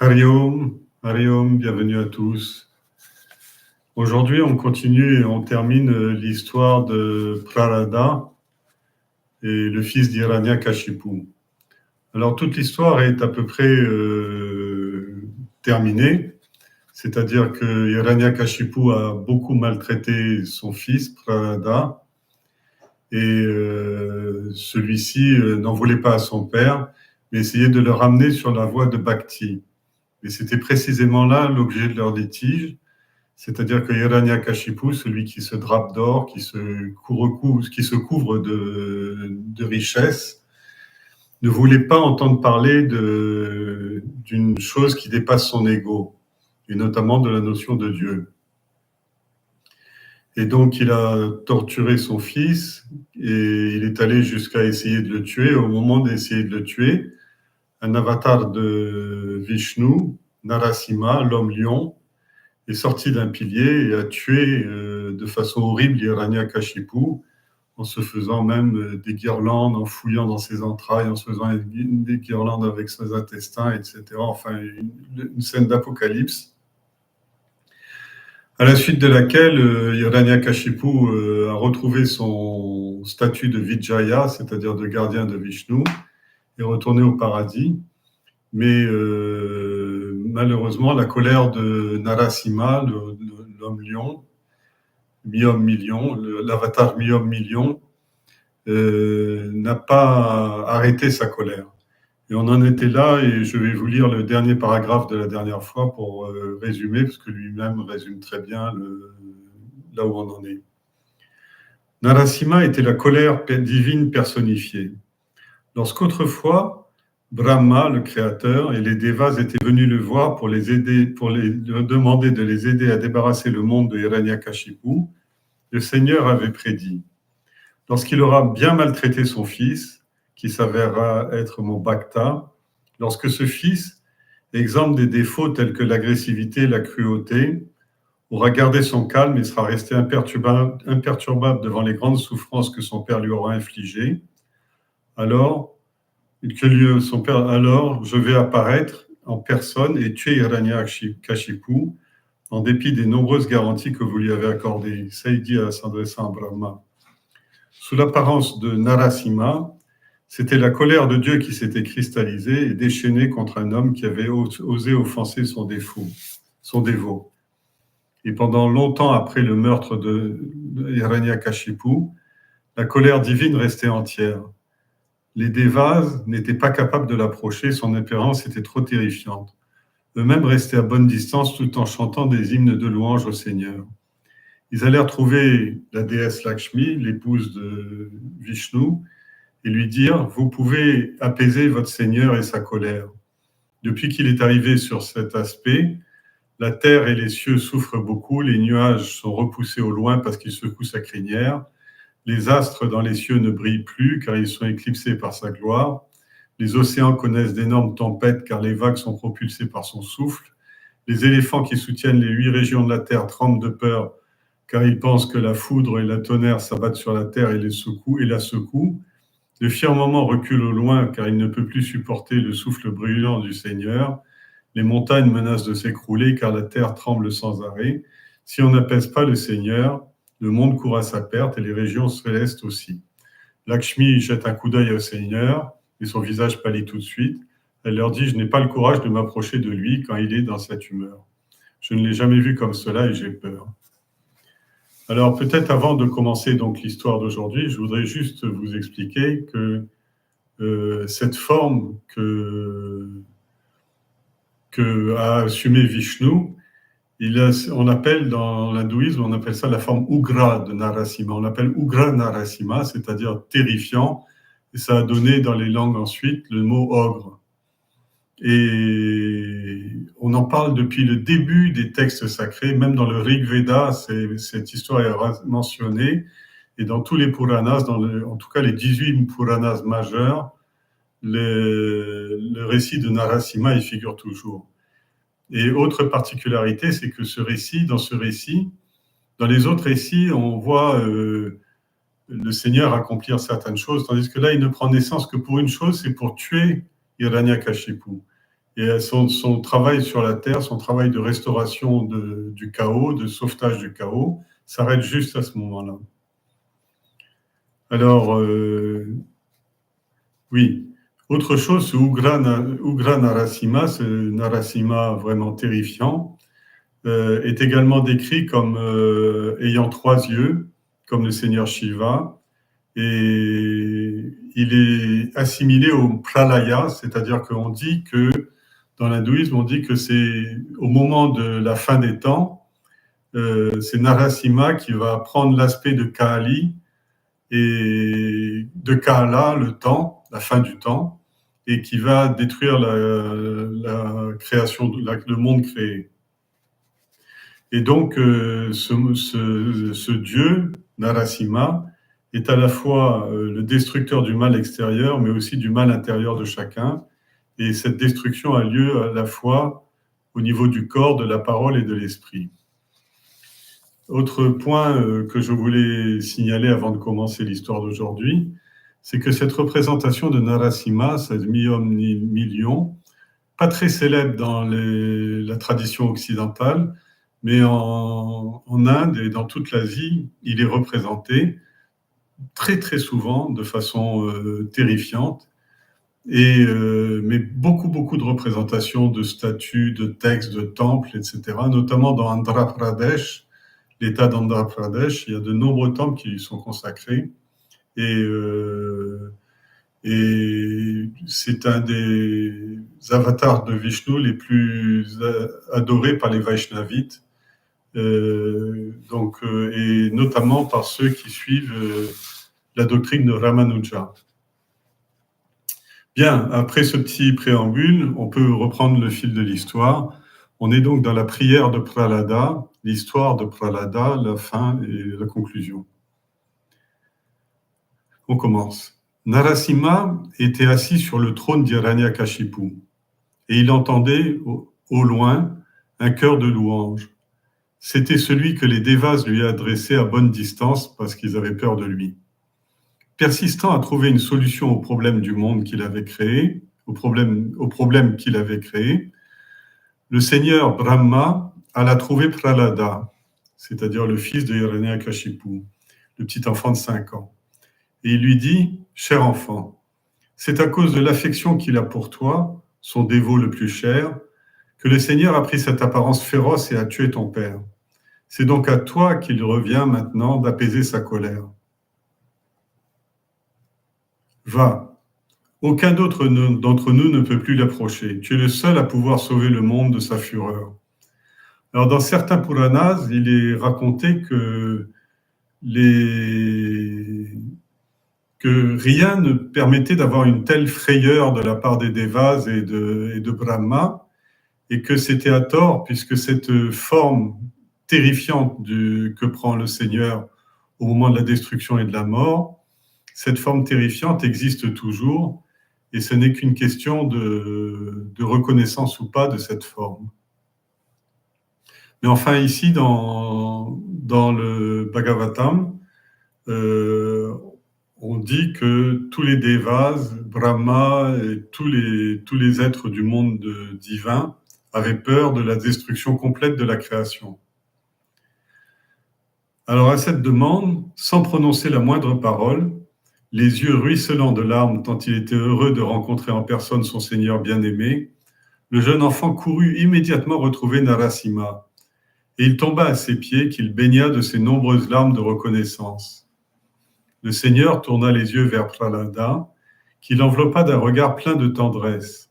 Hari Om, bienvenue à tous. Aujourd'hui, on continue et on termine l'histoire de Prarada et le fils d'Hiranyakashipu. Alors, toute l'histoire est à peu près terminée, c'est-à-dire que Hiranyakashipu a beaucoup maltraité son fils, Prarada, et celui-ci n'en voulait pas à son père, mais essayait de le ramener sur la voie de Bhakti. Et c'était précisément là l'objet de leur litige, c'est-à-dire que Hiranyakashipu, celui qui se drape d'or, qui se couvre de richesses, ne voulait pas entendre parler d'une chose qui dépasse son ego, et notamment de la notion de Dieu. Et donc il a torturé son fils, et il est allé jusqu'à essayer de le tuer. Au moment d'essayer de le tuer, un avatar de Vishnu, Narasimha, l'homme lion, est sorti d'un pilier et a tué de façon horrible Hiranyakashipu, en se faisant même des guirlandes, en fouillant dans ses entrailles, en se faisant des guirlandes avec ses intestins, etc. Enfin, une scène d'apocalypse. À la suite de laquelle Hiranyakashipu a retrouvé son statut de Vijaya, c'est-à-dire de gardien de Vishnu, est retourné au paradis. Mais malheureusement, la colère de Narasimha, l'homme lion, mi-homme, mi-lion, l'avatar mi-homme, mi-lion, n'a pas arrêté sa colère. Et on en était là, et je vais vous lire le dernier paragraphe de la dernière fois pour résumer, parce que lui-même résume très bien là où on en est. Narasimha était la colère divine personnifiée. Lorsqu'autrefois, Brahma, le créateur, et les Devas étaient venus le voir pour lui demander de les aider à débarrasser le monde de Hiranyakashipu, le Seigneur avait prédit: lorsqu'il aura bien maltraité son fils, qui s'avérera être mon Bhakta, lorsque ce fils, exempt des défauts tels que l'agressivité et la cruauté, aura gardé son calme et sera resté imperturbable devant les grandes souffrances que son père lui aura infligées, alors je vais apparaître en personne et tuer Hiranyakashipu en dépit des nombreuses garanties que vous lui avez accordées. Ça, il dit à s'adressant à Brahma. Sous l'apparence de Narasimha, c'était la colère de Dieu qui s'était cristallisée et déchaînée contre un homme qui avait osé offenser son dévot. Et pendant longtemps après le meurtre de Hiranyakashipu, la colère divine restait entière. Les Devas n'étaient pas capables de l'approcher, son apparence était trop terrifiante. Eux-mêmes restaient à bonne distance tout en chantant des hymnes de louange au Seigneur. Ils allèrent trouver la déesse Lakshmi, l'épouse de Vishnu, et lui dire: vous pouvez apaiser votre Seigneur et sa colère. Depuis qu'il est arrivé sur cet aspect, la terre et les cieux souffrent beaucoup, les nuages sont repoussés au loin parce qu'ils secouent sa crinière, les astres dans les cieux ne brillent plus car ils sont éclipsés par sa gloire, les océans connaissent d'énormes tempêtes car les vagues sont propulsées par son souffle, les éléphants qui soutiennent les 8 régions de la terre tremblent de peur car ils pensent que la foudre et la tonnerre s'abattent sur la terre et la secouent. Le firmament recule au loin car il ne peut plus supporter le souffle brûlant du Seigneur. Les montagnes menacent de s'écrouler car la terre tremble sans arrêt. Si on n'apaise pas le Seigneur, le monde court à sa perte et les régions célestes aussi. Lakshmi jette un coup d'œil au Seigneur et son visage pâlit tout de suite. Elle leur dit: je n'ai pas le courage de m'approcher de lui quand il est dans cette humeur. Je ne l'ai jamais vu comme cela et j'ai peur. Alors peut-être avant de commencer donc l'histoire d'aujourd'hui, je voudrais juste vous expliquer que cette forme que a assumé Vishnu, on appelle dans l'hindouisme, on appelle ça la forme Ugra de Narasimha. On l'appelle Ugra Narasimha, c'est-à-dire terrifiant, et ça a donné dans les langues ensuite le mot ogre. Et on en parle depuis le début des textes sacrés, même dans le Rig Veda, cette histoire est mentionnée, et dans tous les Puranas, en tout cas les 18 Puranas majeurs, le récit de Narasimha y figure toujours. Et autre particularité, c'est que dans les autres récits, on voit le Seigneur accomplir certaines choses, tandis que là, il ne prend naissance que pour une chose, c'est pour tuer Hiranyakashipu. Et son travail sur la Terre, son travail de restauration du chaos, de sauvetage du chaos, s'arrête juste à ce moment-là. Alors, oui. Autre chose, ce Ugra Narasimha, ce Narasimha vraiment terrifiant, est également décrit comme ayant 3 yeux, comme le Seigneur Shiva, et il est assimilé au pralaya, c'est-à-dire qu'on dit que, dans l'hindouisme, on dit que c'est au moment de la fin des temps, c'est Narasimha qui va prendre l'aspect de Kali et de Kala, le temps, la fin du temps, et qui va détruire la création, le monde créé. Et donc, ce dieu, Narasimha, est à la fois le destructeur du mal extérieur, mais aussi du mal intérieur de chacun. Et cette destruction a lieu à la fois au niveau du corps, de la parole et de l'esprit. Autre point que je voulais signaler avant de commencer l'histoire d'aujourd'hui, c'est que cette représentation de Narasimha, cette mi-homme, mi-lion, pas très célèbre dans la tradition occidentale, mais en Inde et dans toute l'Asie, il est représenté très très souvent de façon terrifiante, mais beaucoup de représentations de statues, de textes, de temples, etc., notamment dans Andhra Pradesh, l'État d'Andhra Pradesh, il y a de nombreux temples qui lui sont consacrés, et c'est un des avatars de Vishnu les plus adorés par les Vaishnavites, et notamment par ceux qui suivent la doctrine de Ramanuja. Bien, après ce petit préambule, on peut reprendre le fil de l'histoire. On est donc dans la prière de Prahlada, l'histoire de Prahlada, la fin et la conclusion. On commence. Narasimha était assis sur le trône d'Hiranyakashipu et il entendait au loin un chœur de louanges. C'était celui que les Devas lui adressaient à bonne distance parce qu'ils avaient peur de lui. Persistant à trouver une solution au problème du monde qu'il avait créé, au problème qu'il avait créé, le seigneur Brahma alla trouver Prahlada, c'est-à-dire le fils de Hiranyakashipu, le petit enfant de 5 ans. Et il lui dit, « Cher enfant, c'est à cause de l'affection qu'il a pour toi, son dévot le plus cher, que le Seigneur a pris cette apparence féroce et a tué ton père. C'est donc à toi qu'il revient maintenant d'apaiser sa colère. Va, aucun d'autre d'entre nous ne peut plus l'approcher. Tu es le seul à pouvoir sauver le monde de sa fureur. » Alors dans certains Puranas, il est raconté que rien ne permettait d'avoir une telle frayeur de la part des Devas et de Brahma, et que c'était à tort, puisque cette forme terrifiante que prend le Seigneur au moment de la destruction et de la mort, cette forme terrifiante existe toujours, et ce n'est qu'une question de reconnaissance ou pas de cette forme. Mais enfin, ici, dans le Bhagavatam, on dit que tous les Devas, Brahma et tous les êtres du monde divin avaient peur de la destruction complète de la création. Alors à cette demande, sans prononcer la moindre parole, les yeux ruisselants de larmes tant il était heureux de rencontrer en personne son Seigneur bien-aimé, le jeune enfant courut immédiatement retrouver Narasimha, et il tomba à ses pieds qu'il baigna de ses nombreuses larmes de reconnaissance. Le Seigneur tourna les yeux vers Prahlada, qu'il enveloppa d'un regard plein de tendresse.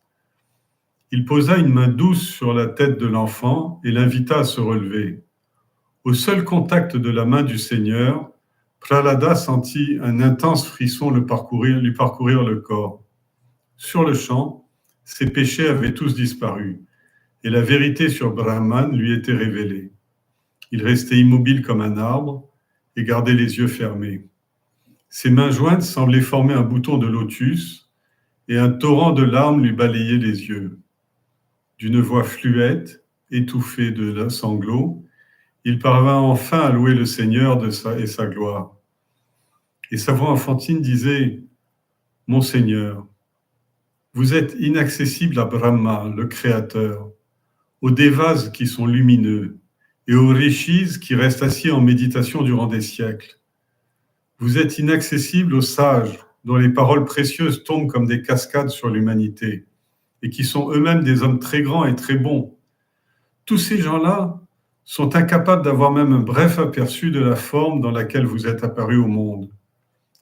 Il posa une main douce sur la tête de l'enfant et l'invita à se relever. Au seul contact de la main du Seigneur, Prahlada sentit un intense frisson lui parcourir le corps. Sur le champ, ses péchés avaient tous disparu, et la vérité sur Brahman lui était révélée. Il restait immobile comme un arbre et gardait les yeux fermés. Ses mains jointes semblaient former un bouton de lotus, et un torrent de larmes lui balayait les yeux. D'une voix fluette, étouffée de sanglots, il parvint enfin à louer le Seigneur et sa gloire. Et sa voix enfantine disait « Mon Seigneur, Vous êtes inaccessible à Brahma, le Créateur, aux Devas qui sont lumineux et aux Rishis qui restent assis en méditation durant des siècles. Vous êtes inaccessible aux sages dont les paroles précieuses tombent comme des cascades sur l'humanité et qui sont eux-mêmes des hommes très grands et très bons. Tous ces gens-là sont incapables d'avoir même un bref aperçu de la forme dans laquelle vous êtes apparu au monde.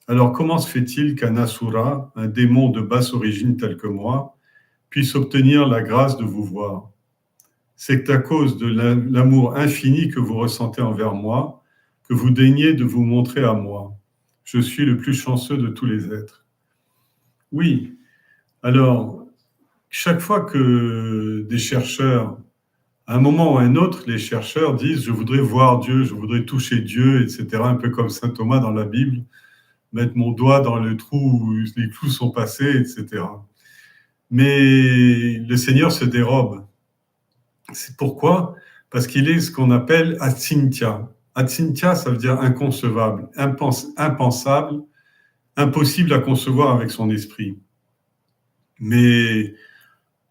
Alors comment se fait-il qu'un asura, un démon de basse origine tel que moi, puisse obtenir la grâce de vous voir? C'est à cause de l'amour infini que vous ressentez envers moi, que vous daignez de vous montrer à moi. Je suis le plus chanceux de tous les êtres. Oui, alors, chaque fois que des chercheurs, à un moment ou à un autre, les chercheurs disent « je voudrais voir Dieu, je voudrais toucher Dieu », etc., un peu comme saint Thomas dans la Bible, mettre mon doigt dans le trou où les clous sont passés, etc. Mais le Seigneur se dérobe. C'est pourquoi? Parce qu'il est ce qu'on appelle Atsintya. Atsintya, ça veut dire inconcevable, impensable, impossible à concevoir avec son esprit. Mais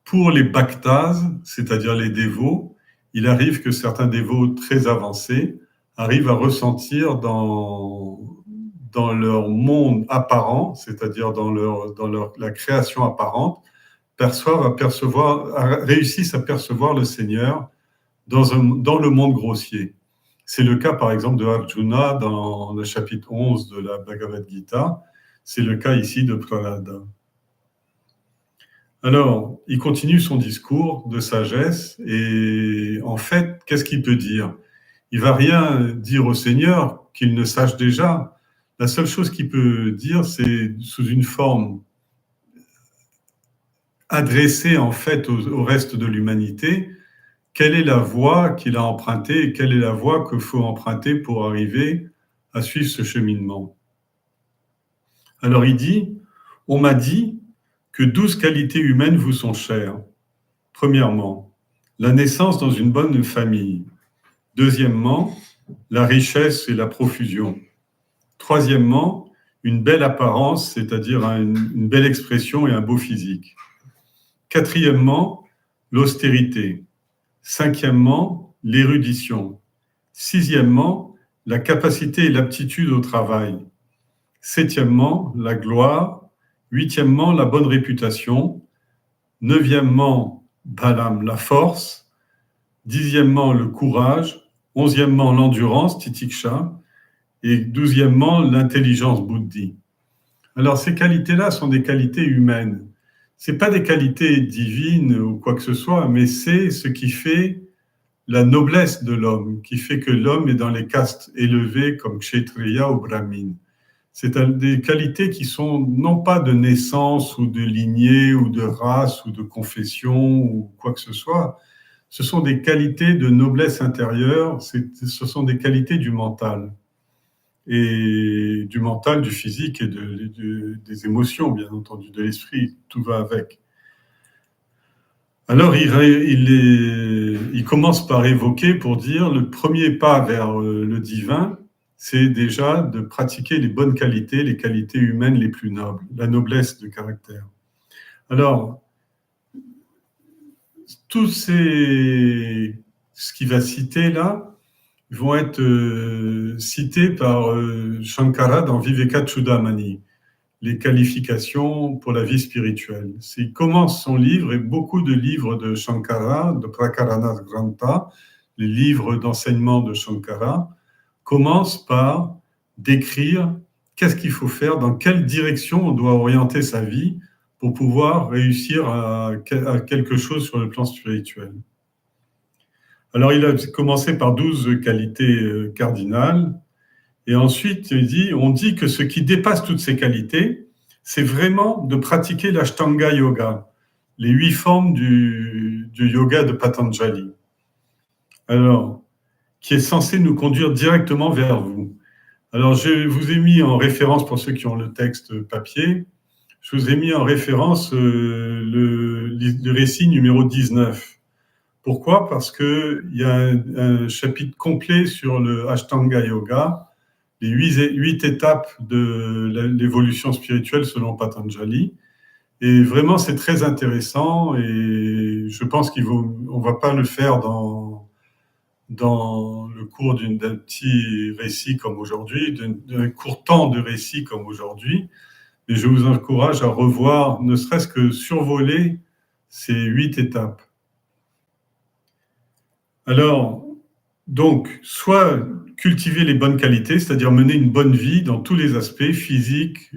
pour les bhaktas, c'est-à-dire les dévots, il arrive que certains dévots très avancés arrivent à ressentir dans leur monde apparent, c'est-à-dire dans la création apparente, réussissent à percevoir le Seigneur dans le monde grossier. C'est le cas, par exemple, de Arjuna dans le chapitre 11 de la Bhagavad Gita. C'est le cas ici de Prahlada. Alors, il continue son discours de sagesse et en fait, qu'est-ce qu'il peut dire? Il va rien dire au Seigneur qu'il ne sache déjà. La seule chose qu'il peut dire, c'est sous une forme adressée en fait au reste de l'humanité, quelle est la voie qu'il a empruntée et quelle est la voie qu'il faut emprunter pour arriver à suivre ce cheminement. Alors il dit, on m'a dit que 12 qualités humaines vous sont chères. Premièrement, la naissance dans une bonne famille. Deuxièmement, la richesse et la profusion. Troisièmement, une belle apparence, c'est-à-dire une belle expression et un beau physique. Quatrièmement, l'austérité. Cinquièmement, l'érudition. Sixièmement, la capacité et l'aptitude au travail. Septièmement, la gloire. Huitièmement, la bonne réputation. Neuvièmement, Balam, la force. Dixièmement, le courage. Onzièmement, l'endurance, Titiksha. Et douzièmement, l'intelligence, Buddhi. Alors, ces qualités-là sont des qualités humaines. Ce n'est pas des qualités divines ou quoi que ce soit, mais c'est ce qui fait la noblesse de l'homme, qui fait que l'homme est dans les castes élevées comme Kshetriya ou Brahmin. C'est des qualités qui sont non pas de naissance ou de lignée ou de race ou de confession ou quoi que ce soit. Ce sont des qualités de noblesse intérieure, ce sont des qualités du mental. Et du mental, du physique et des émotions, bien entendu, de l'esprit, tout va avec. Alors, il commence par évoquer, pour dire, le premier pas vers le divin, c'est déjà de pratiquer les bonnes qualités, les qualités humaines les plus nobles, la noblesse de caractère. Alors, ce qu'il va citer là, vont être cités par Shankara dans Vivekachudamani, les qualifications pour la vie spirituelle. Il commence son livre, et beaucoup de livres de Shankara, de Prakarana Granta, les livres d'enseignement de Shankara, commencent par décrire qu'est-ce qu'il faut faire, dans quelle direction on doit orienter sa vie pour pouvoir réussir à quelque chose sur le plan spirituel. Alors, il a commencé par 12 qualités cardinales, et ensuite, on dit que ce qui dépasse toutes ces qualités, c'est vraiment de pratiquer l'Ashtanga Yoga, les 8 formes du yoga de Patanjali. Alors, qui est censé nous conduire directement vers vous. Alors, je vous ai mis en référence, pour ceux qui ont le texte papier, je vous ai mis en référence le récit numéro 19. Pourquoi? Parce qu'il y a un chapitre complet sur le Ashtanga Yoga, les 8 étapes de l'évolution spirituelle selon Patanjali. Et vraiment, c'est très intéressant et je pense on va pas le faire dans le cours d'un petit récit comme aujourd'hui, d'un court temps de récit comme aujourd'hui. Mais je vous encourage à revoir, ne serait-ce que survoler ces 8 étapes. Alors, donc, soit cultiver les bonnes qualités, c'est-à-dire mener une bonne vie dans tous les aspects, physiques,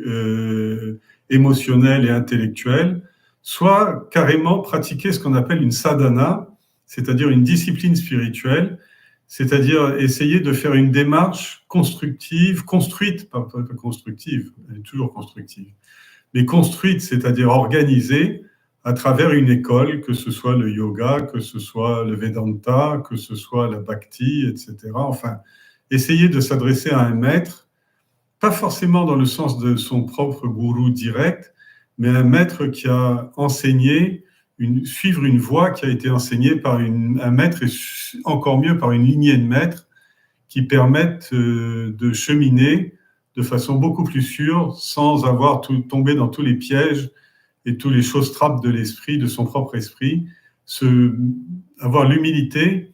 émotionnels et intellectuels, soit carrément pratiquer ce qu'on appelle une sadhana, c'est-à-dire une discipline spirituelle, c'est-à-dire essayer de faire une démarche constructive, construite, pas constructive, elle est toujours constructive, mais construite, c'est-à-dire organisée, à travers une école, que ce soit le yoga, que ce soit le Vedanta, que ce soit la Bhakti, etc. Enfin, essayer de s'adresser à un maître, pas forcément dans le sens de son propre gourou direct, mais un maître qui a enseigné, suivre une voie qui a été enseignée par un maître et encore mieux par une lignée de maîtres qui permettent de cheminer de façon beaucoup plus sûre sans avoir tombé dans tous les pièges et tous les choses trappes de l'esprit, de son propre esprit, avoir l'humilité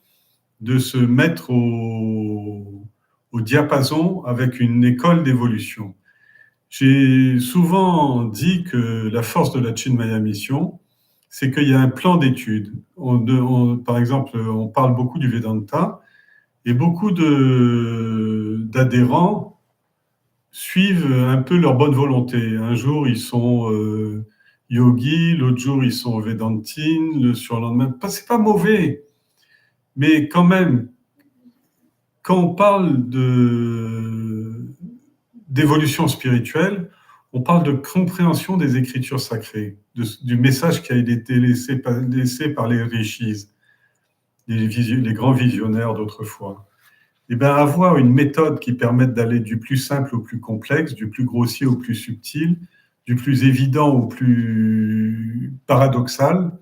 de se mettre au diapason avec une école d'évolution. J'ai souvent dit que la force de la Chinmaya Mission, c'est qu'il y a un plan d'études. Par exemple, on parle beaucoup du Vedanta et beaucoup d'adhérents suivent un peu leur bonne volonté. Un jour, ils sont yogis, l'autre jour, ils sont védantines, le surlendemain. C'est pas mauvais, mais quand même, quand on parle d'évolution spirituelle, on parle de compréhension des écritures sacrées, du message qui a été laissé par les rishis, les grands visionnaires d'autrefois. Et bien, avoir une méthode qui permette d'aller du plus simple au plus complexe, du plus grossier au plus subtil, du plus évident au plus paradoxal,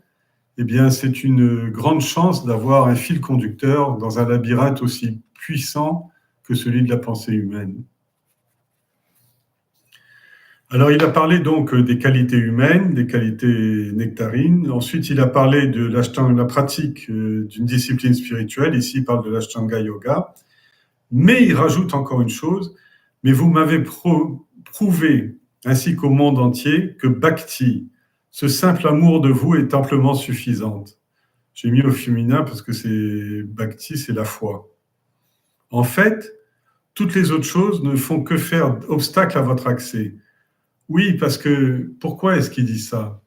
eh bien, c'est une grande chance d'avoir un fil conducteur dans un labyrinthe aussi puissant que celui de la pensée humaine. Alors, il a parlé donc des qualités humaines, des qualités nectarines. Ensuite, il a parlé de la pratique d'une discipline spirituelle. Ici, il parle de l'Ashtanga Yoga. Mais il rajoute encore une chose, mais vous m'avez prouvé, ainsi qu'au monde entier, que Bhakti, ce simple amour de vous, est amplement suffisante. J'ai mis au féminin parce que Bhakti, c'est la foi. En fait, toutes les autres choses ne font que faire obstacle à votre accès. Oui, parce que, pourquoi est-ce qu'il dit ça?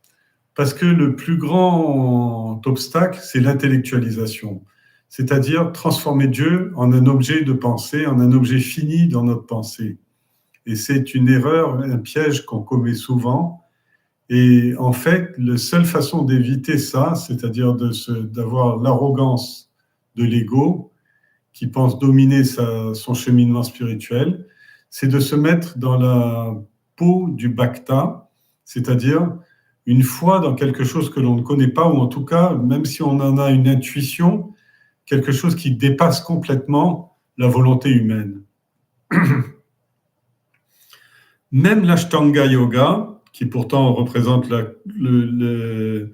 Parce que le plus grand obstacle, c'est l'intellectualisation. C'est-à-dire transformer Dieu en un objet de pensée, en un objet fini dans notre pensée. Et c'est une erreur, un piège qu'on commet souvent. Et en fait, la seule façon d'éviter ça, c'est-à-dire d'avoir l'arrogance de l'ego qui pense dominer son cheminement spirituel, c'est de se mettre dans la peau du bhakta, c'est-à-dire une foi dans quelque chose que l'on ne connaît pas, ou en tout cas, même si on en a une intuition, quelque chose qui dépasse complètement la volonté humaine. Même l'Ashtanga Yoga, qui pourtant représente le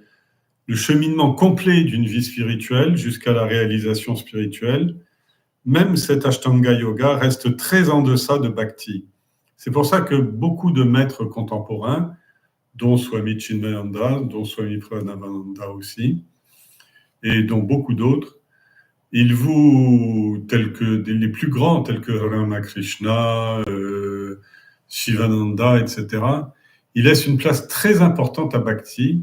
cheminement complet d'une vie spirituelle jusqu'à la réalisation spirituelle, même cet Ashtanga Yoga reste très en deçà de Bhakti. C'est pour ça que beaucoup de maîtres contemporains, dont Swami Chinmayananda, dont Swami Pranavananda aussi, et dont beaucoup d'autres, tels que les plus grands, tels que Ramakrishna, Shivananda, etc., ils laissent une place très importante à Bhakti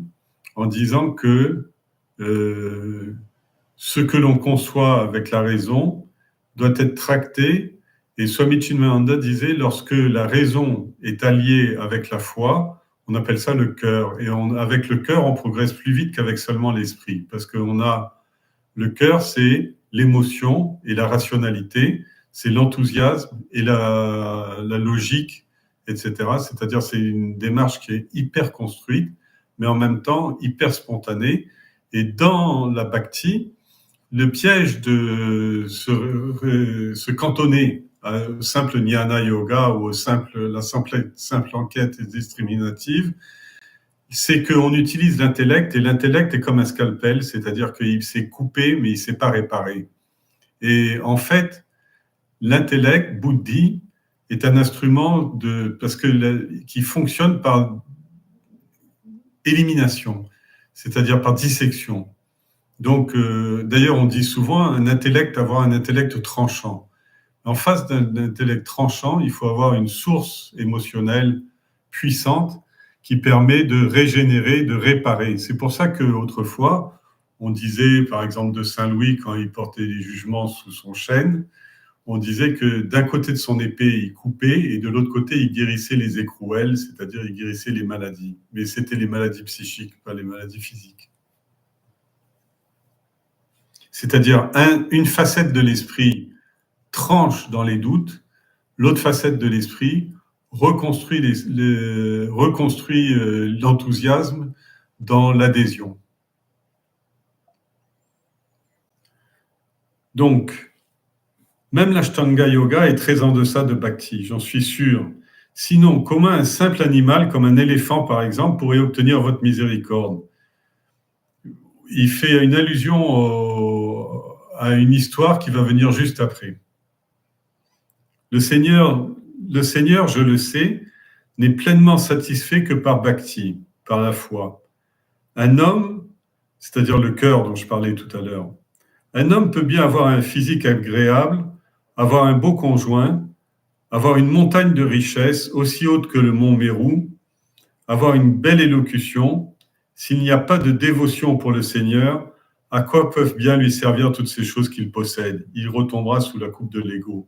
en disant que ce que l'on conçoit avec la raison doit être tracté. Et Swami Chinmayananda disait, lorsque la raison est alliée avec la foi, on appelle ça le cœur. Et avec le cœur, on progresse plus vite qu'avec seulement l'esprit. Parce qu'on a le cœur, c'est l'émotion et la rationalité, c'est l'enthousiasme et la logique, etc. C'est-à-dire, c'est une démarche qui est hyper construite, mais en même temps hyper spontanée. Et dans la bhakti, le piège de se cantonner au simple jnana yoga ou la simple enquête discriminative c'est qu'on utilise l'intellect, et l'intellect est comme un scalpel, c'est-à-dire qu'il sait couper, mais il ne sait pas réparer. Et en fait, l'intellect, buddhi, est un instrument qui fonctionne par élimination, c'est-à-dire par dissection. Donc, d'ailleurs, on dit souvent avoir un intellect tranchant. En face d'un intellect tranchant, il faut avoir une source émotionnelle puissante qui permet de régénérer, de réparer. C'est pour ça qu'autrefois, on disait, par exemple, de Saint Louis, quand il portait les jugements sous son chêne, on disait que d'un côté de son épée, il coupait, et de l'autre côté, il guérissait les écrouelles, c'est-à-dire il guérissait les maladies. Mais c'était les maladies psychiques, pas les maladies physiques. C'est-à-dire une facette de l'esprit tranche dans les doutes, l'autre facette de l'esprit reconstruit l'enthousiasme dans l'adhésion. Donc, même l'Ashtanga Yoga est très en deçà de Bhakti, j'en suis sûr. Sinon, comment un simple animal, comme un éléphant par exemple, pourrait obtenir votre miséricorde? Il fait une allusion à une histoire qui va venir juste après. Le Seigneur, je le sais, n'est pleinement satisfait que par Bhakti, par la foi. Un homme, c'est-à-dire le cœur dont je parlais tout à l'heure, un homme peut bien avoir un physique agréable, avoir un beau conjoint, avoir une montagne de richesses aussi haute que le mont Mérou, avoir une belle élocution. S'il n'y a pas de dévotion pour le Seigneur, à quoi peuvent bien lui servir toutes ces choses qu'il possède? Il retombera sous la coupe de l'ego.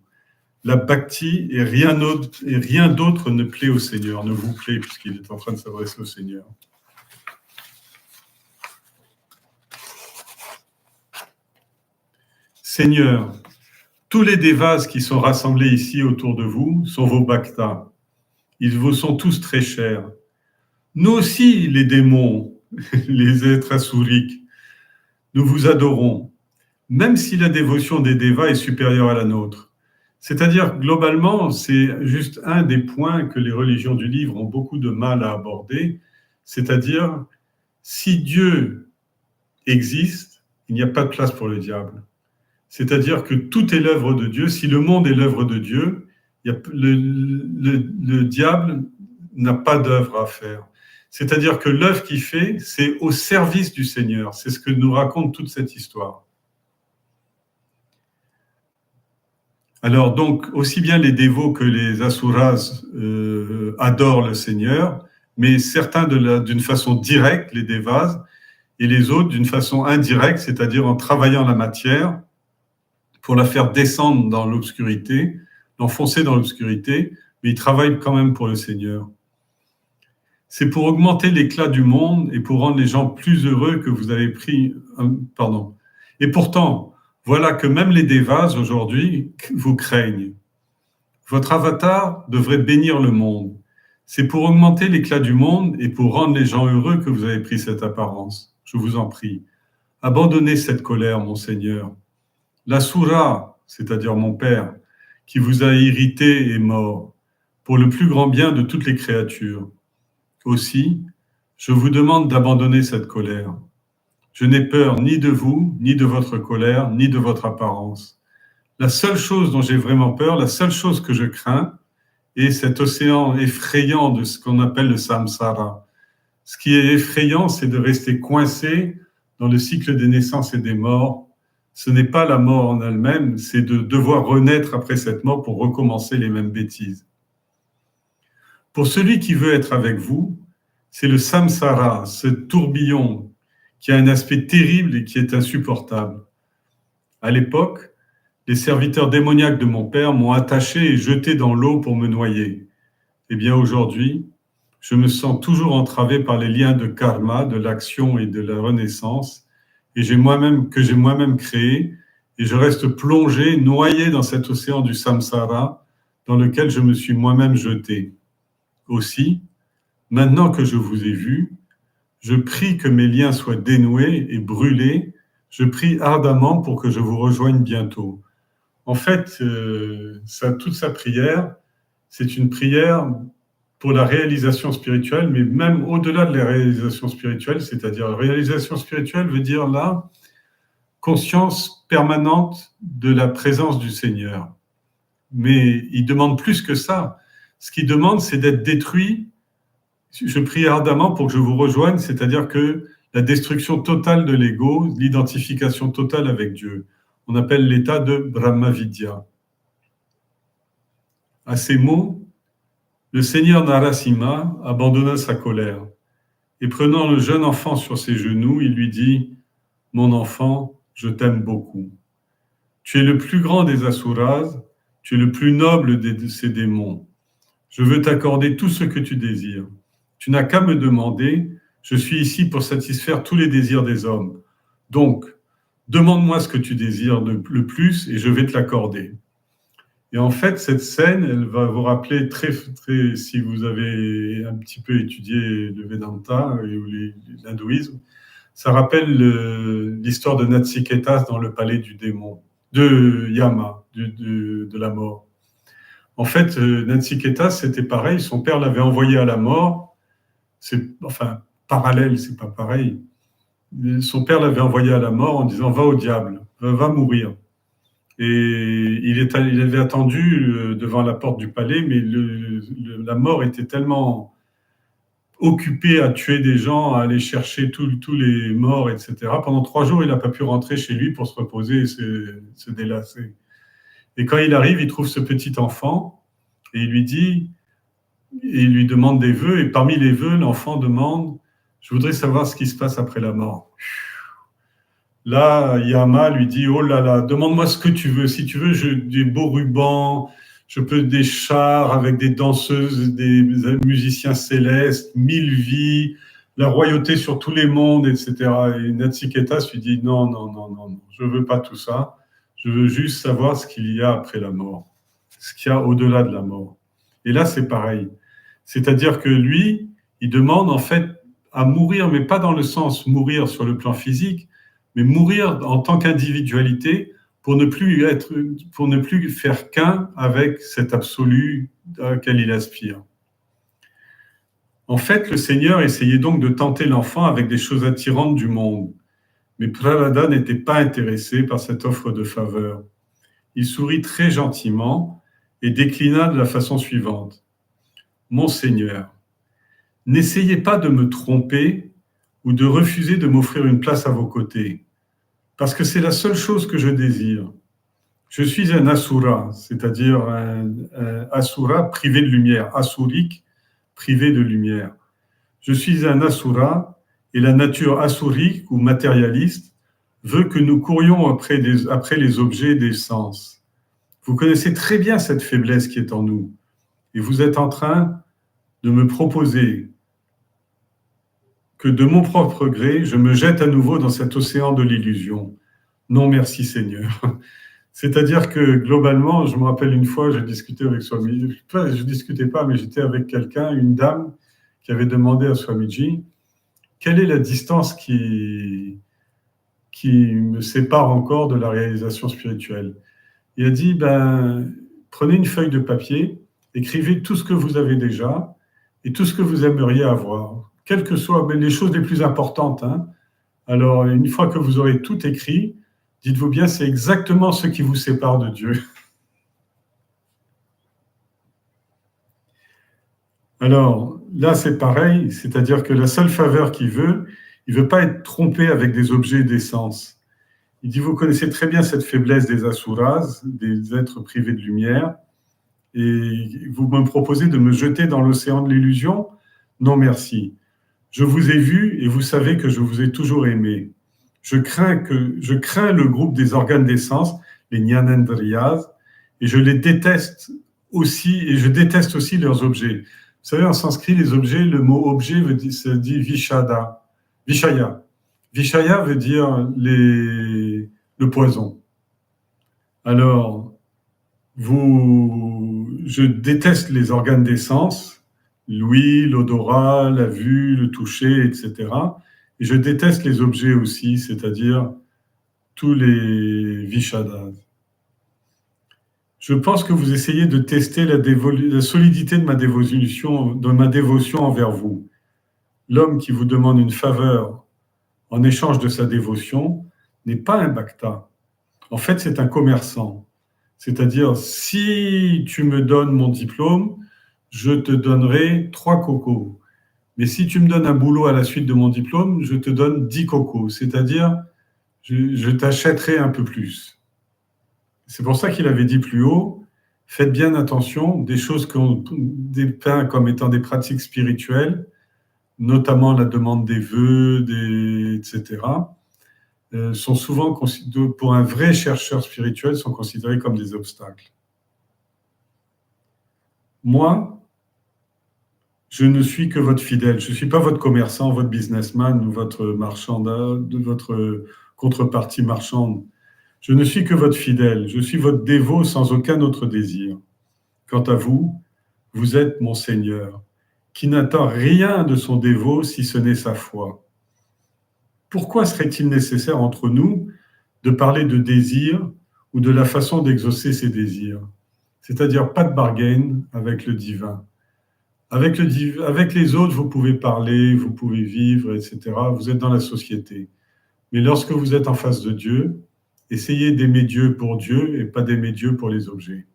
La bhakti et rien d'autre ne plaît au Seigneur, ne vous plaît, puisqu'il est en train de s'adresser au Seigneur. Seigneur, tous les devas qui sont rassemblés ici autour de vous sont vos bhaktas. Ils vous sont tous très chers. Nous aussi, les démons, les êtres asuriques, nous vous adorons, même si la dévotion des devas est supérieure à la nôtre. C'est-à-dire, globalement, c'est juste un des points que les religions du livre ont beaucoup de mal à aborder, c'est-à-dire, si Dieu existe, il n'y a pas de place pour le diable. C'est-à-dire que tout est l'œuvre de Dieu. Si le monde est l'œuvre de Dieu, le diable n'a pas d'œuvre à faire. C'est-à-dire que l'œuvre qu'il fait, c'est au service du Seigneur. C'est ce que nous raconte toute cette histoire. Alors donc, aussi bien les dévots que les asuras adorent le Seigneur, mais certains d'une façon directe, les devas, et les autres d'une façon indirecte, c'est-à-dire en travaillant la matière pour la faire descendre dans l'obscurité, l'enfoncer dans l'obscurité, mais ils travaillent quand même pour le Seigneur. C'est pour augmenter l'éclat du monde et pour rendre les gens plus heureux que vous avez pris... Pardon. Et pourtant, voilà que même les devas, aujourd'hui, vous craignent. Votre avatar devrait bénir le monde. C'est pour augmenter l'éclat du monde et pour rendre les gens heureux que vous avez pris cette apparence. Je vous en prie. Abandonnez cette colère, mon Seigneur. L'Asura, c'est-à-dire mon Père, qui vous a irrité est mort, pour le plus grand bien de toutes les créatures. Aussi, je vous demande d'abandonner cette colère. Je n'ai peur ni de vous, ni de votre colère, ni de votre apparence. La seule chose dont j'ai vraiment peur, la seule chose que je crains, est cet océan effrayant de ce qu'on appelle le samsara. Ce qui est effrayant, c'est de rester coincé dans le cycle des naissances et des morts. Ce n'est pas la mort en elle-même, c'est de devoir renaître après cette mort pour recommencer les mêmes bêtises. Pour celui qui veut être avec vous, c'est le samsara, ce tourbillon qui a un aspect terrible et qui est insupportable. À l'époque, les serviteurs démoniaques de mon père m'ont attaché et jeté dans l'eau pour me noyer. Eh bien aujourd'hui, je me sens toujours entravé par les liens de karma, de l'action et de la renaissance, et que j'ai moi-même créé, et je reste plongé, noyé dans cet océan du samsara dans lequel je me suis moi-même jeté. Aussi, maintenant que je vous ai vu, je prie que mes liens soient dénoués et brûlés. Je prie ardemment pour que je vous rejoigne bientôt. En fait, toute sa prière, c'est une prière pour la réalisation spirituelle, mais même au-delà de la réalisation spirituelle, c'est-à-dire la réalisation spirituelle veut dire là, conscience permanente de la présence du Seigneur. Mais il demande plus que ça. Ce qu'il demande, c'est d'être détruit. Je prie ardemment pour que je vous rejoigne, c'est-à-dire que la destruction totale de l'ego, l'identification totale avec Dieu. On appelle l'état de Brahmavidya. À ces mots, le Seigneur Narasimha abandonna sa colère et prenant le jeune enfant sur ses genoux, il lui dit « Mon enfant, je t'aime beaucoup. Tu es le plus grand des asuras, tu es le plus noble de ces démons. Je veux t'accorder tout ce que tu désires. Tu n'as qu'à me demander, je suis ici pour satisfaire tous les désirs des hommes. Donc, demande-moi ce que tu désires le plus et je vais te l'accorder. » Et en fait, cette scène, elle va vous rappeler si vous avez un petit peu étudié le Vedanta ou l'hindouisme, ça rappelle l'histoire de Natsiketas dans le palais du démon, de Yama, de la mort. En fait, Natsiketas, c'était pareil, son père l'avait envoyé à la mort, enfin, parallèle, c'est pas pareil. Son père l'avait envoyé à la mort en disant « Va au diable, va mourir ». Et il avait attendu devant la porte du palais, mais la mort était tellement occupée à tuer des gens, à aller chercher tous les morts, etc. Pendant 3 jours, il n'a pas pu rentrer chez lui pour se reposer et se délasser. Et quand il arrive, il trouve ce petit enfant et il lui demande des vœux. Et parmi les vœux, l'enfant demande « Je voudrais savoir ce qui se passe après la mort. » Là, Yama lui dit « Oh là là, demande-moi ce que tu veux. Si tu veux, des beaux rubans, je peux des chars avec des danseuses, des musiciens célestes, 1000 vies, la royauté sur tous les mondes, etc. » Et Natsiketas lui dit « Non, non, non, non, non, je veux pas tout ça. Je veux juste savoir ce qu'il y a après la mort, ce qu'il y a au-delà de la mort. » Et là, c'est pareil. C'est-à-dire que lui, il demande en fait à mourir, mais pas dans le sens mourir sur le plan physique, mais mourir en tant qu'individualité pour ne plus faire qu'un avec cet absolu auquel il aspire. En fait, le Seigneur essayait donc de tenter l'enfant avec des choses attirantes du monde. Mais Prahlada n'était pas intéressé par cette offre de faveur. Il sourit très gentiment et déclina de la façon suivante. « Mon Seigneur, n'essayez pas de me tromper ou de refuser de m'offrir une place à vos côtés, parce que c'est la seule chose que je désire. Je suis un asura, c'est-à-dire un asura privé de lumière, asurique privé de lumière. Je suis un asura et la nature asurique ou matérialiste veut que nous courions après les objets des sens. Vous connaissez très bien cette faiblesse qui est en nous et vous êtes en train de me proposer que de mon propre gré, je me jette à nouveau dans cet océan de l'illusion. Non, merci Seigneur. C'est-à-dire que globalement, je me rappelle une fois, je discutais avec Swamiji, je discutais pas, mais j'étais avec quelqu'un, une dame, qui avait demandé à Swamiji, quelle est la distance qui me sépare encore de la réalisation spirituelle. Il a dit, prenez une feuille de papier, écrivez tout ce que vous avez déjà et tout ce que vous aimeriez avoir, quelles que soient les choses les plus importantes. Hein. Alors, une fois que vous aurez tout écrit, dites-vous bien, c'est exactement ce qui vous sépare de Dieu. Alors, là, c'est pareil, c'est-à-dire que la seule faveur qu'il veut, il ne veut pas être trompé avec des objets d'essence. Il dit, vous connaissez très bien cette faiblesse des asuras, des êtres privés de lumière, et vous me proposez de me jeter dans l'océan de l'illusion? Non, merci. Je vous ai vu et vous savez que je vous ai toujours aimé. Je crains le groupe des organes d'essence, les Jnanendriyas, et je les déteste aussi, et je déteste aussi leurs objets. Vous savez, en sanskrit, les objets, le mot objet se dit vishaya. Vishaya veut dire le poison. Alors, je déteste les organes d'essence, l'ouïe, l'odorat, la vue, le toucher, etc. Et je déteste les objets aussi, c'est-à-dire tous les vishadas. Je pense que vous essayez de tester la solidité de ma dévotion envers vous. L'homme qui vous demande une faveur en échange de sa dévotion n'est pas un bhakta. En fait, c'est un commerçant. C'est-à-dire, si tu me donnes mon diplôme, je te donnerai 3 cocos. Mais si tu me donnes un boulot à la suite de mon diplôme, je te donne 10 cocos. C'est-à-dire, je t'achèterai un peu plus. C'est pour ça qu'il avait dit plus haut, faites bien attention, des choses qu'on dépeint comme étant des pratiques spirituelles, notamment la demande des vœux, etc., sont souvent, pour un vrai chercheur spirituel, sont considérés comme des obstacles. Moi, je ne suis que votre fidèle. Je ne suis pas votre commerçant, votre businessman ou votre marchand, votre contrepartie marchande. Je ne suis que votre fidèle. Je suis votre dévot sans aucun autre désir. Quant à vous, vous êtes mon Seigneur, qui n'attend rien de son dévot si ce n'est sa foi. Pourquoi serait-il nécessaire entre nous de parler de désir ou de la façon d'exaucer ces désirs? C'est-à-dire pas de bargain avec le divin. Avec les autres, vous pouvez parler, vous pouvez vivre, etc. Vous êtes dans la société. Mais lorsque vous êtes en face de Dieu, essayez d'aimer Dieu pour Dieu et pas d'aimer Dieu pour les objets.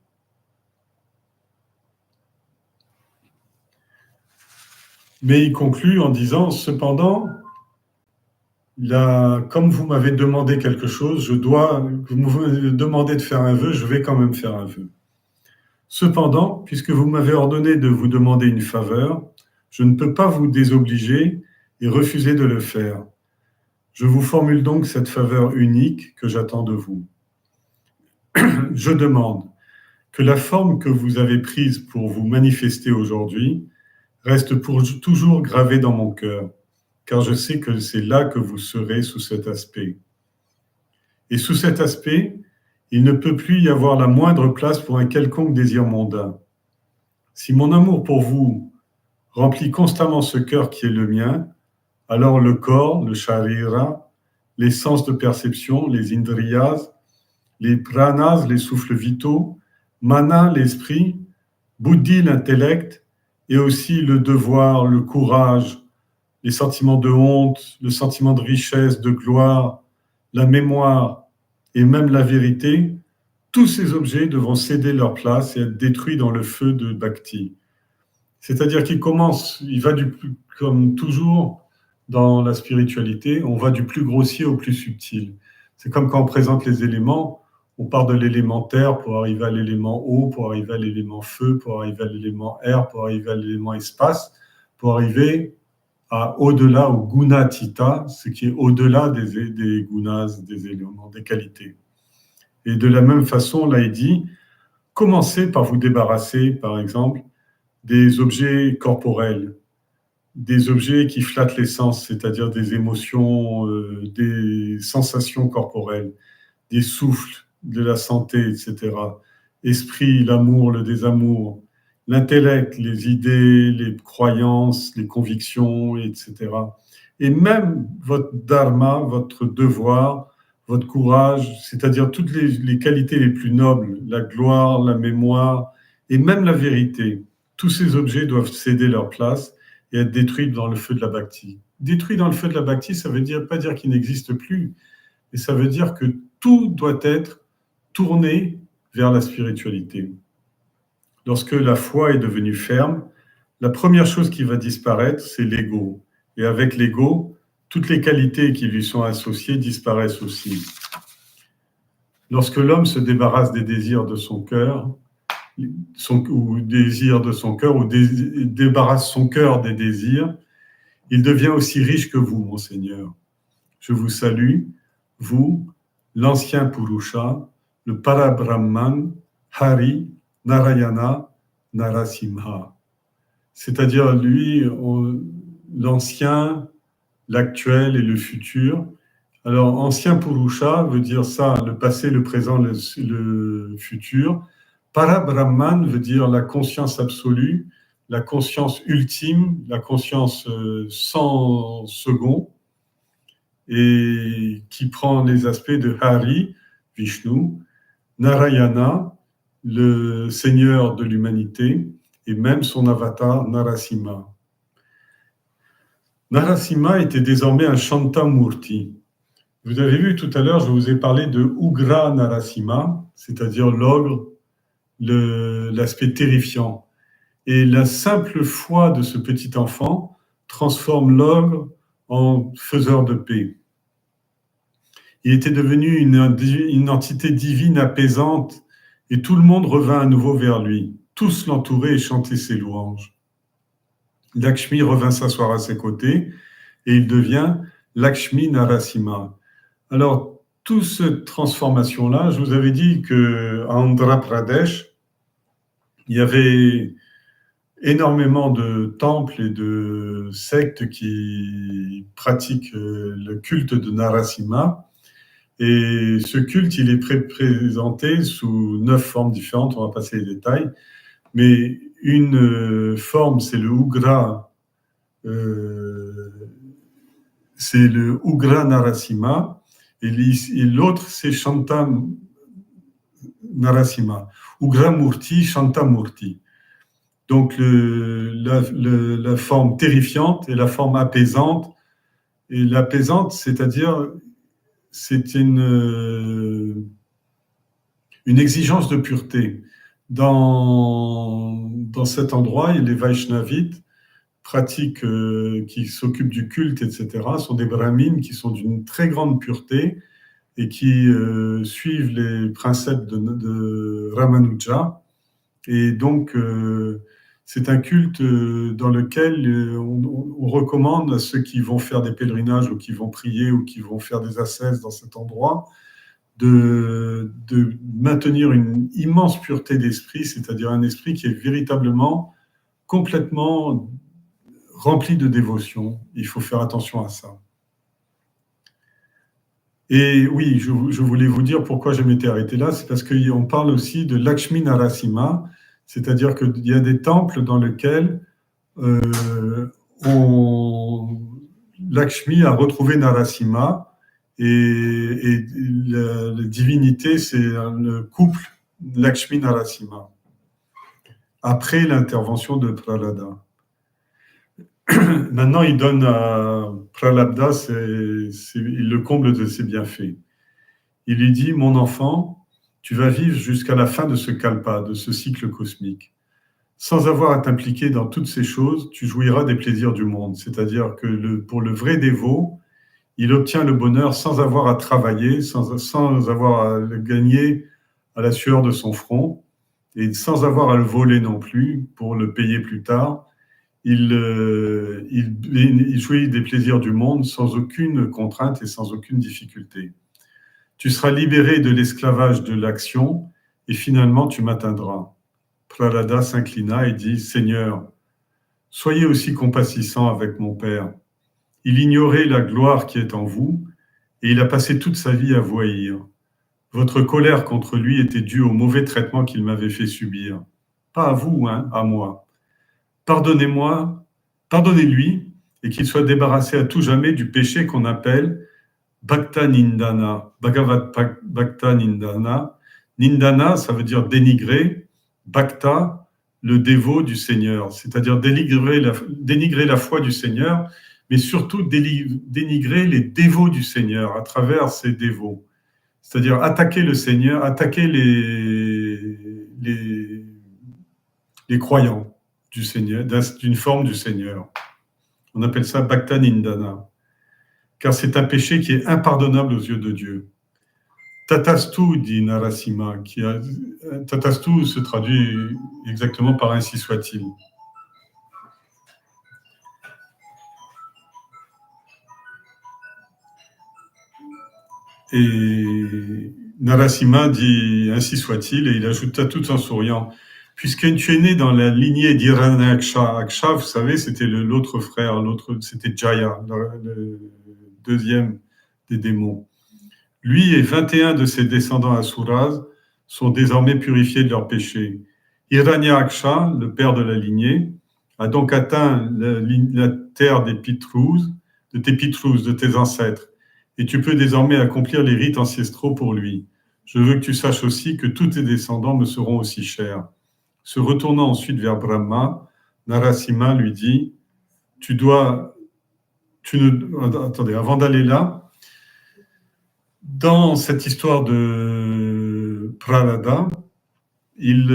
Mais il conclut en disant, cependant, comme vous m'avez demandé quelque chose, vous me demandez de faire un vœu, je vais quand même faire un vœu. Cependant, puisque vous m'avez ordonné de vous demander une faveur, je ne peux pas vous désobliger et refuser de le faire. Je vous formule donc cette faveur unique que j'attends de vous. Je demande que la forme que vous avez prise pour vous manifester aujourd'hui reste pour toujours gravée dans mon cœur, car je sais que c'est là que vous serez sous cet aspect. Et sous cet aspect, il ne peut plus y avoir la moindre place pour un quelconque désir mondain. Si mon amour pour vous remplit constamment ce cœur qui est le mien, alors le corps, le sharira, les sens de perception, les indriyas, les pranas, les souffles vitaux, mana, l'esprit, buddhi, l'intellect, et aussi le devoir, le courage, les sentiments de honte, le sentiment de richesse, de gloire, la mémoire et même la vérité, tous ces objets devront céder leur place et être détruits dans le feu de Bhakti. C'est-à-dire il va comme toujours dans la spiritualité, on va du plus grossier au plus subtil. C'est comme quand on présente les éléments, on part de l'élément terre pour arriver à l'élément eau, pour arriver à l'élément feu, pour arriver à l'élément air, pour arriver à l'élément espace, pour arriver au-delà, au gunatita, ce qui est au-delà des gunas, des éléments, des qualités. Et de la même façon, là, il dit, commencez par vous débarrasser, par exemple, des objets corporels, des objets qui flattent les sens, c'est-à-dire des émotions, des sensations corporelles, des souffles, de la santé, etc. Esprit, l'amour, le désamour, l'intellect, les idées, les croyances, les convictions, etc. Et même votre dharma, votre devoir, votre courage, c'est-à-dire toutes les qualités les plus nobles, la gloire, la mémoire et même la vérité. Tous ces objets doivent céder leur place et être détruits dans le feu de la bhakti. Détruits dans le feu de la bhakti, ça veut pas dire qu'ils n'existent plus, mais ça veut dire que tout doit être tourné vers la spiritualité. Lorsque la foi est devenue ferme, la première chose qui va disparaître, c'est l'ego. Et avec l'ego, toutes les qualités qui lui sont associées disparaissent aussi. Lorsque l'homme se débarrasse des désirs de son cœur, ou débarrasse son cœur des désirs, il devient aussi riche que vous, mon Seigneur. Je vous salue, vous, l'ancien Purusha, le Parabrahman, Hari, Narayana, Narasimha. C'est-à-dire lui, l'ancien, l'actuel et le futur. Alors, ancien Purusha veut dire ça, le passé, le présent, le futur. Parabrahman veut dire la conscience absolue, la conscience ultime, la conscience sans second, et qui prend les aspects de Hari, Vishnu, Narayana, le seigneur de l'humanité, et même son avatar Narasimha. Narasimha était désormais un Shantamurti. Vous avez vu tout à l'heure, je vous ai parlé de Ugra Narasimha, c'est-à-dire l'ogre, l'aspect terrifiant. Et la simple foi de ce petit enfant transforme l'ogre en faiseur de paix. Il était devenu une entité divine apaisante et tout le monde revint à nouveau vers lui. Tous l'entouraient et chantaient ses louanges. Lakshmi revint s'asseoir à ses côtés et il devient Lakshmi Narasimha. Alors, toute cette transformation-là, je vous avais dit qu'à Andhra Pradesh, il y avait énormément de temples et de sectes qui pratiquent le culte de Narasimha. Et ce culte, il est présenté sous 9 formes différentes, on va passer les détails. Mais une forme, c'est le Ugra, Narasimha, et l'autre, c'est Shanta Narasimha. Ugra Murti, Shanta Murti. Donc la forme terrifiante et la forme apaisante. Et l'apaisante, c'est-à-dire, c'est une exigence de pureté. Dans cet endroit, les Vaishnavites pratiquent, qui s'occupent du culte, etc., sont des brahmines qui sont d'une très grande pureté et qui suivent les préceptes de Ramanuja. Et donc, c'est un culte dans lequel on recommande à ceux qui vont faire des pèlerinages ou qui vont prier ou qui vont faire des ascèses dans cet endroit de maintenir une immense pureté d'esprit, c'est-à-dire un esprit qui est véritablement complètement rempli de dévotion. Il faut faire attention à ça. Et oui, je voulais vous dire pourquoi je m'étais arrêté là, c'est parce qu'on parle aussi de Lakshmi Narasimha, c'est-à-dire qu'il y a des temples dans lesquels Lakshmi a retrouvé Narasimha et la divinité, c'est le couple Lakshmi-Narasimha, après l'intervention de Prahlada. Maintenant, il donne à Prahlada, il le comble de ses bienfaits. Il lui dit, mon enfant, tu vas vivre jusqu'à la fin de ce kalpa, de ce cycle cosmique. Sans avoir à t'impliquer dans toutes ces choses, tu jouiras des plaisirs du monde. C'est-à-dire que pour le vrai dévot, il obtient le bonheur sans avoir à travailler, sans avoir à le gagner à la sueur de son front, et sans avoir à le voler non plus pour le payer plus tard. Il jouit des plaisirs du monde sans aucune contrainte et sans aucune difficulté. Tu seras libéré de l'esclavage de l'action et finalement tu m'atteindras. Prahlada s'inclina et dit, Seigneur, soyez aussi compassissant avec mon père. Il ignorait la gloire qui est en vous et il a passé toute sa vie à vous haïr. Votre colère contre lui était due au mauvais traitement qu'il m'avait fait subir. Pas à vous, à moi. Pardonnez-moi, pardonnez-lui et qu'il soit débarrassé à tout jamais du péché qu'on appelle Bhakta Nindana, Bhagavad Bhakta Nindana. Nindana, ça veut dire dénigrer. Bhakta, le dévot du Seigneur, c'est-à-dire dénigrer la foi du Seigneur, mais surtout dénigrer les dévots du Seigneur à travers ces dévots. C'est-à-dire attaquer le Seigneur, attaquer les croyants du Seigneur, d'une forme du Seigneur. On appelle ça Bhakta Nindana, car c'est un péché qui est impardonnable aux yeux de Dieu. Tatastu, dit Narasimha, Tatastu se traduit exactement par ainsi soit-il. Et Narasimha dit ainsi soit-il, et il ajouta tout en souriant, puisque tu es né dans la lignée d'Hiranyaksha. Aksha, vous savez, c'était l'autre frère, c'était Jaya, le deuxième des démons. Lui et 21 de ses descendants asuras sont désormais purifiés de leurs péchés. Hiranyaksha, le père de la lignée, a donc atteint la terre des Pitrus, de tes ancêtres, et tu peux désormais accomplir les rites ancestraux pour lui. je veux que tu saches aussi que tous tes descendants me seront aussi chers. Se retournant ensuite vers Brahma, Narasimha lui dit, attendez, avant d'aller là, dans cette histoire de Prahlada, il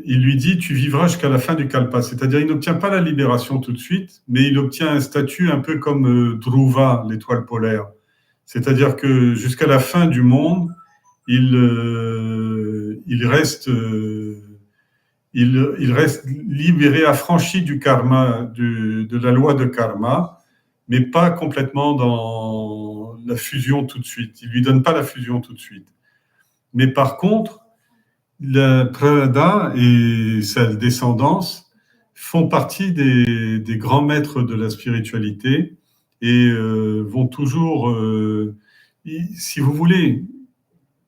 lui dit, tu vivras jusqu'à la fin du Kalpa. C'est-à-dire, il n'obtient pas la libération tout de suite, mais il obtient un statut un peu comme Dhruva, l'étoile polaire. C'est-à-dire que jusqu'à la fin du monde, il reste libéré, affranchi du karma, de la loi de karma, mais pas complètement dans la fusion tout de suite. Il lui donne pas la fusion tout de suite. Mais par contre, le Prahlada et sa descendance font partie des grands maîtres de la spiritualité et vont toujours, si vous voulez,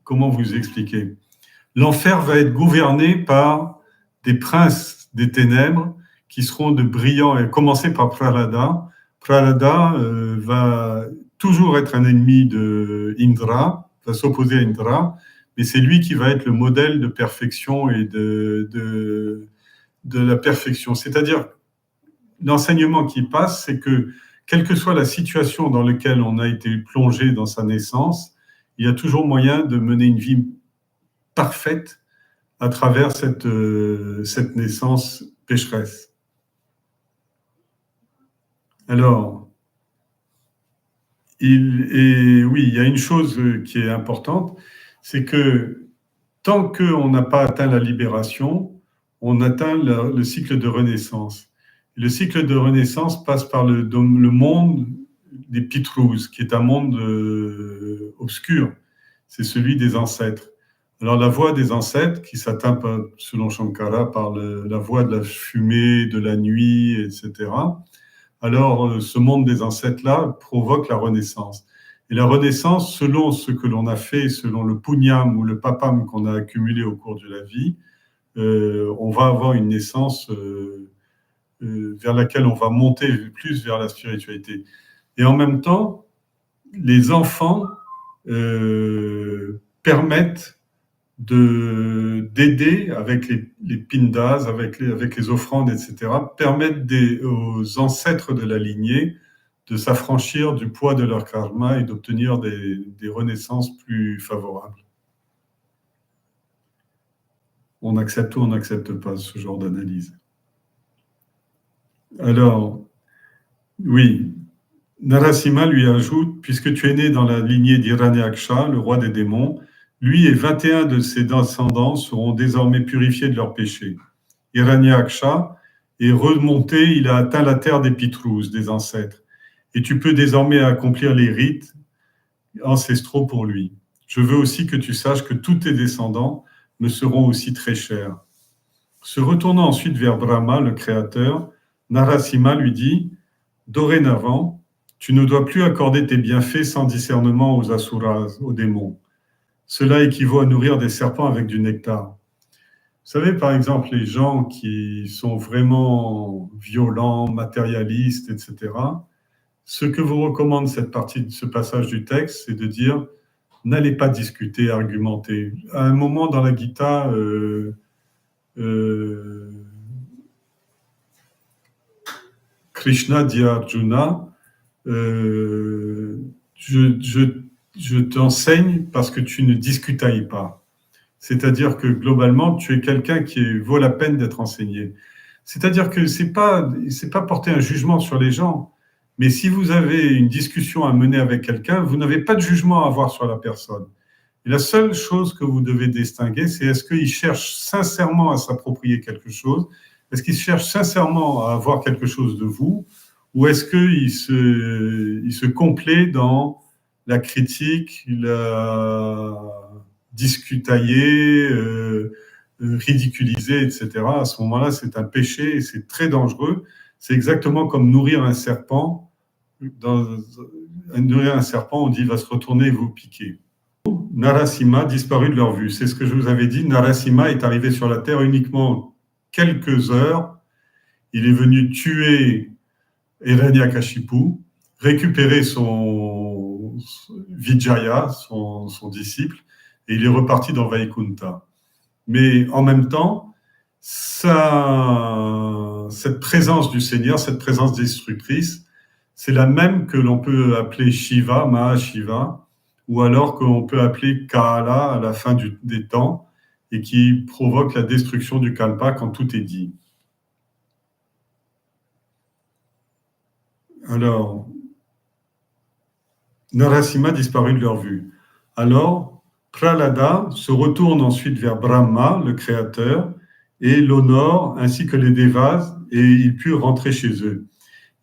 comment vous expliquer? L'enfer va être gouverné par des princes des ténèbres qui seront de brillants, et commencer par Prahlada. Prahlada va toujours être un ennemi de Indra, va s'opposer à Indra, mais c'est lui qui va être le modèle de perfection et de la perfection. C'est-à-dire, l'enseignement qui passe, c'est que quelle que soit la situation dans laquelle on a été plongé dans sa naissance, il y a toujours moyen de mener une vie parfaite à travers cette naissance pécheresse. Alors, oui, il y a une chose qui est importante, c'est que tant qu'on n'a pas atteint la libération, on atteint le cycle de renaissance. Le cycle de renaissance passe par le monde des Pitrus, qui est un monde obscur. C'est celui des ancêtres. Alors la voie des ancêtres, qui s'atteint selon Shankara par la voie de la fumée, de la nuit, etc. Alors ce monde des ancêtres-là provoque la renaissance. Et la renaissance, selon ce que l'on a fait, selon le punyam ou le papam qu'on a accumulé au cours de la vie, on va avoir une naissance vers laquelle on va monter plus vers la spiritualité. Et en même temps, les enfants permettent d'aider avec les pindas, avec les offrandes, etc., permettent aux ancêtres de la lignée de s'affranchir du poids de leur karma et d'obtenir des renaissances plus favorables. On accepte ou on n'accepte pas ce genre d'analyse. Alors, oui, Narasimha lui ajoute, puisque tu es né dans la lignée d'Hiranyaksha, le roi des démons, lui et 21 de ses descendants seront désormais purifiés de leurs péchés. Hiranyaksha est remonté, il a atteint la terre des Pitrus, des ancêtres. Et tu peux désormais accomplir les rites ancestraux pour lui. Je veux aussi que tu saches que tous tes descendants me seront aussi très chers. Se retournant ensuite vers Brahma, le Créateur, Narasimha lui dit, dorénavant, tu ne dois plus accorder tes bienfaits sans discernement aux asuras, aux démons. Cela équivaut à nourrir des serpents avec du nectar. Vous savez, par exemple, les gens qui sont vraiment violents, matérialistes, etc., ce que vous recommande cette partie de ce passage du texte, c'est de dire n'allez pas discuter, argumenter. À un moment dans la Gita, Krishna dit à Arjuna, je t'enseigne parce que tu ne discutailles pas. C'est-à-dire que globalement, tu es quelqu'un qui vaut la peine d'être enseigné. C'est-à-dire que c'est pas porter un jugement sur les gens, mais si vous avez une discussion à mener avec quelqu'un, vous n'avez pas de jugement à avoir sur la personne. Et la seule chose que vous devez distinguer, c'est est-ce qu'il cherche sincèrement à s'approprier quelque chose, est-ce qu'il cherche sincèrement à avoir quelque chose de vous, ou est-ce qu'il se complaît dans la critique, la discutailler, ridiculiser, etc. À ce moment-là, c'est un péché et c'est très dangereux. C'est exactement comme nourrir un serpent. Nourrir un serpent, on dit, il va se retourner et vous piquer. Narasimha disparu de leur vue. C'est ce que je vous avais dit. Narasimha est arrivé sur la Terre uniquement quelques heures. Il est venu tuer Hiranyakashipu, récupérer son Vijaya, son disciple, et il est reparti dans Vaikunta. Mais en même temps, cette présence du Seigneur, cette présence destructrice, c'est la même que l'on peut appeler Shiva, Mahashiva, ou alors qu'on peut appeler Kala à la fin des temps, et qui provoque la destruction du Kalpa quand tout est dit. Alors, Narasimha disparut de leur vue. Alors, Prahlada se retourne ensuite vers Brahma, le Créateur, et l'honore, ainsi que les Devas, et ils purent rentrer chez eux.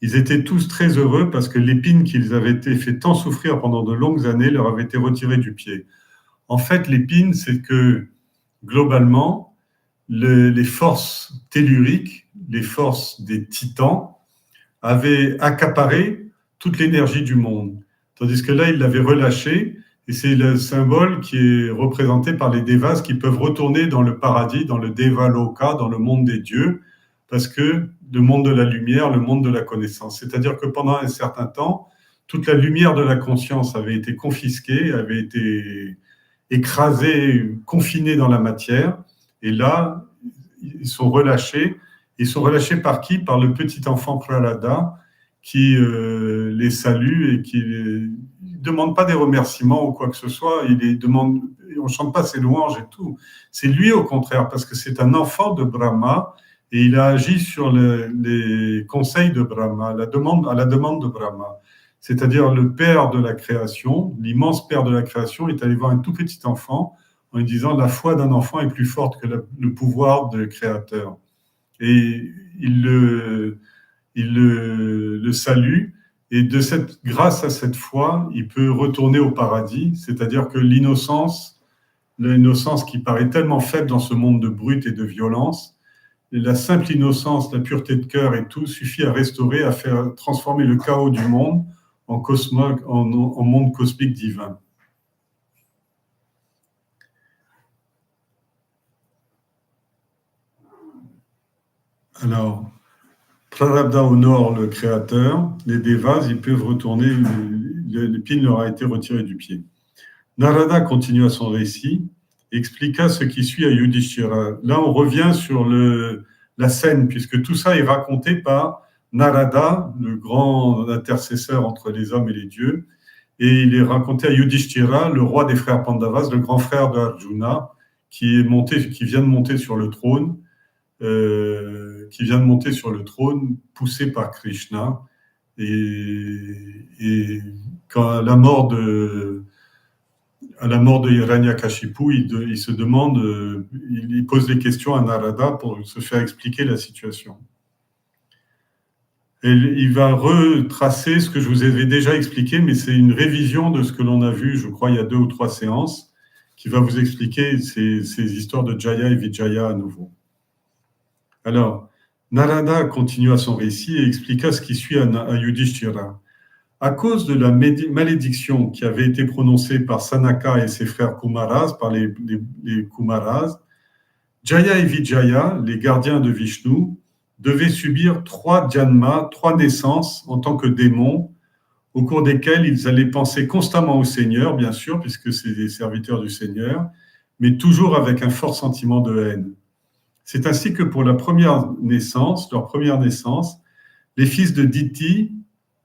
Ils étaient tous très heureux parce que l'épine qu'ils avaient été fait tant souffrir pendant de longues années leur avait été retirée du pied. En fait, l'épine, c'est que, globalement, les forces telluriques, les forces des titans, avaient accaparé toute l'énergie du monde. Tandis que là, il l'avait relâché, et c'est le symbole qui est représenté par les Devas qui peuvent retourner dans le paradis, dans le Devaloka, dans le monde des dieux, parce que le monde de la lumière, le monde de la connaissance. C'est-à-dire que pendant un certain temps, toute la lumière de la conscience avait été confisquée, avait été écrasée, confinée dans la matière, et là, ils sont relâchés. Ils sont relâchés par qui? Par le petit enfant Prahlada, qui les salue et qui ne demande pas des remerciements ou quoi que ce soit. On ne chante pas ses louanges et tout. C'est lui au contraire, parce que c'est un enfant de Brahma et il a agi sur les conseils de Brahma, à la demande de Brahma. C'est-à-dire le père de la création, l'immense père de la création, est allé voir un tout petit enfant en lui disant « La foi d'un enfant est plus forte que le pouvoir du créateur ». Et il le salue, et grâce à cette foi, il peut retourner au paradis, c'est-à-dire que l'innocence qui paraît tellement faible dans ce monde de brute et de violence, la simple innocence, la pureté de cœur et tout suffit à restaurer, à faire transformer le chaos du monde en monde cosmique divin. Alors, Prarabdha honore le Créateur, les Devas, ils peuvent retourner, l'épine leur a été retirée du pied. Narada continua son récit, expliqua ce qui suit à Yudhishthira. Là, on revient sur la scène, puisque tout ça est raconté par Narada, le grand intercesseur entre les hommes et les dieux, et il est raconté à Yudhishthira, le roi des frères Pandavas, le grand frère de Arjuna, qui vient de monter sur le trône, poussé par Krishna. Et quand à la mort de Hiranyakashipu, il se demande, il pose des questions à Narada pour se faire expliquer la situation. Et il va retracer ce que je vous avais déjà expliqué, mais c'est une révision de ce que l'on a vu, je crois, il y a 2 ou 3 séances, qui va vous expliquer ces histoires de Jaya et Vijaya à nouveau. Alors, Narada continua son récit et expliqua ce qui suit à Yudhishthira. À cause de la malédiction qui avait été prononcée par Sanaka et ses frères Kumaras, par les Kumaras, Jaya et Vijaya, les gardiens de Vishnu, devaient subir 3 janmas, 3 naissances en tant que démons, au cours desquelles ils allaient penser constamment au Seigneur, bien sûr, puisque c'est des serviteurs du Seigneur, mais toujours avec un fort sentiment de haine. C'est ainsi que pour leur première naissance, les fils de Diti,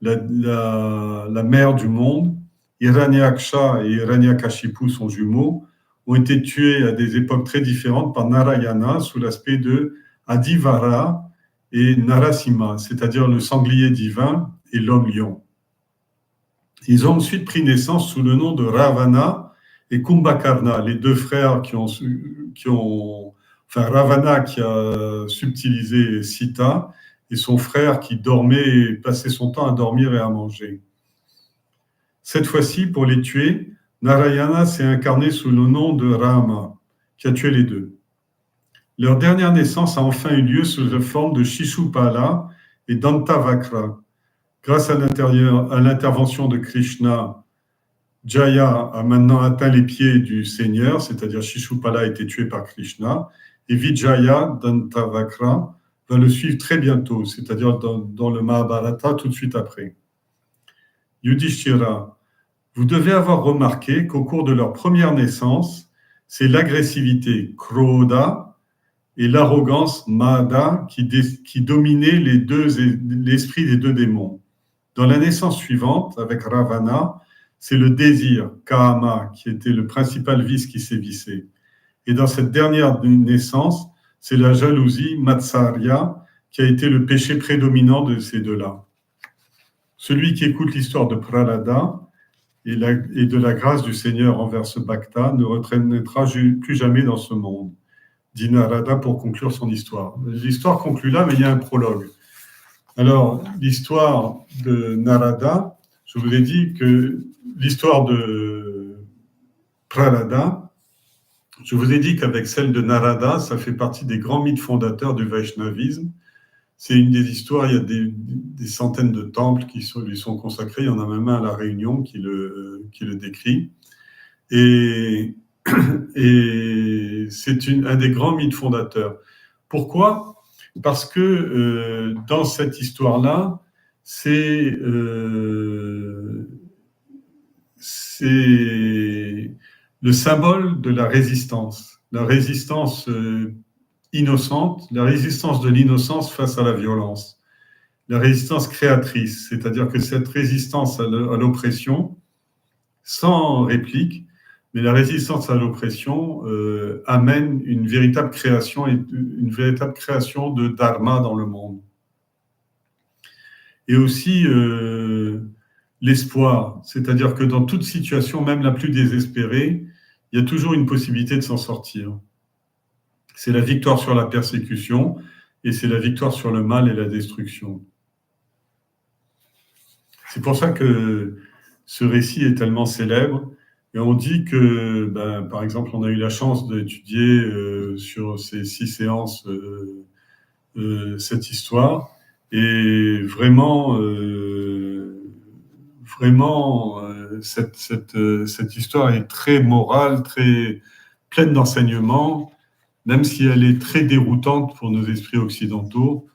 la mère du monde, Hiranyaksha et Hiranyakashipu, son jumeau, ont été tués à des époques très différentes par Narayana sous l'aspect de Adivara et Narasimha, c'est-à-dire le sanglier divin et l'homme lion. Ils ont ensuite pris naissance sous le nom de Ravana et Kumbhakarna, les 2 frères Ravana qui a subtilisé Sita, et son frère qui passait son temps à dormir et à manger. Cette fois-ci, pour les tuer, Narayana s'est incarné sous le nom de Rama, qui a tué les 2. Leur dernière naissance a enfin eu lieu sous la forme de Shishupala et Dantavakra. Grâce à l'intervention de Krishna, Jaya a maintenant atteint les pieds du Seigneur, c'est-à-dire Shishupala a été tué par Krishna, et Vijaya, Dantavakra, va le suivre très bientôt, c'est-à-dire dans le Mahabharata tout de suite après. Yudhishthira, vous devez avoir remarqué qu'au cours de leur première naissance, c'est l'agressivité, krodha, et l'arrogance, mada, qui dominait l'esprit des deux démons. Dans la naissance suivante, avec Ravana, c'est le désir, kama, qui était le principal vice qui sévissait. Et dans cette dernière naissance, c'est la jalousie, matsarya, qui a été le péché prédominant de ces deux-là. Celui qui écoute l'histoire de Prahlada et de la grâce du Seigneur envers ce bhakta ne retraînera plus jamais dans ce monde, dit Narada pour conclure son histoire. L'histoire conclut là, mais il y a un prologue. Alors, l'histoire de Narada, je vous ai dit que l'histoire de Prahlada, je vous ai dit qu'avec celle de Narada, ça fait partie des grands mythes fondateurs du Vaishnavisme. C'est une des histoires, il y a des centaines de temples qui lui sont consacrés, il y en a même un à La Réunion qui le décrit. Et c'est un des grands mythes fondateurs. Pourquoi ? Parce que dans cette histoire-là, c'est le symbole de la résistance innocente, la résistance de l'innocence face à la violence, la résistance créatrice, c'est-à-dire que cette résistance à l'oppression, sans réplique, mais la résistance à l'oppression amène une véritable création de dharma dans le monde. Et aussi l'espoir, c'est-à-dire que dans toute situation, même la plus désespérée, il y a toujours une possibilité de s'en sortir. C'est la victoire sur la persécution et c'est la victoire sur le mal et la destruction. C'est pour ça que ce récit est tellement célèbre. Et on dit que, par exemple, on a eu la chance d'étudier sur ces 6 séances cette histoire. Et vraiment, cette histoire est très morale, très pleine d'enseignements, même si elle est très déroutante pour nos esprits occidentaux.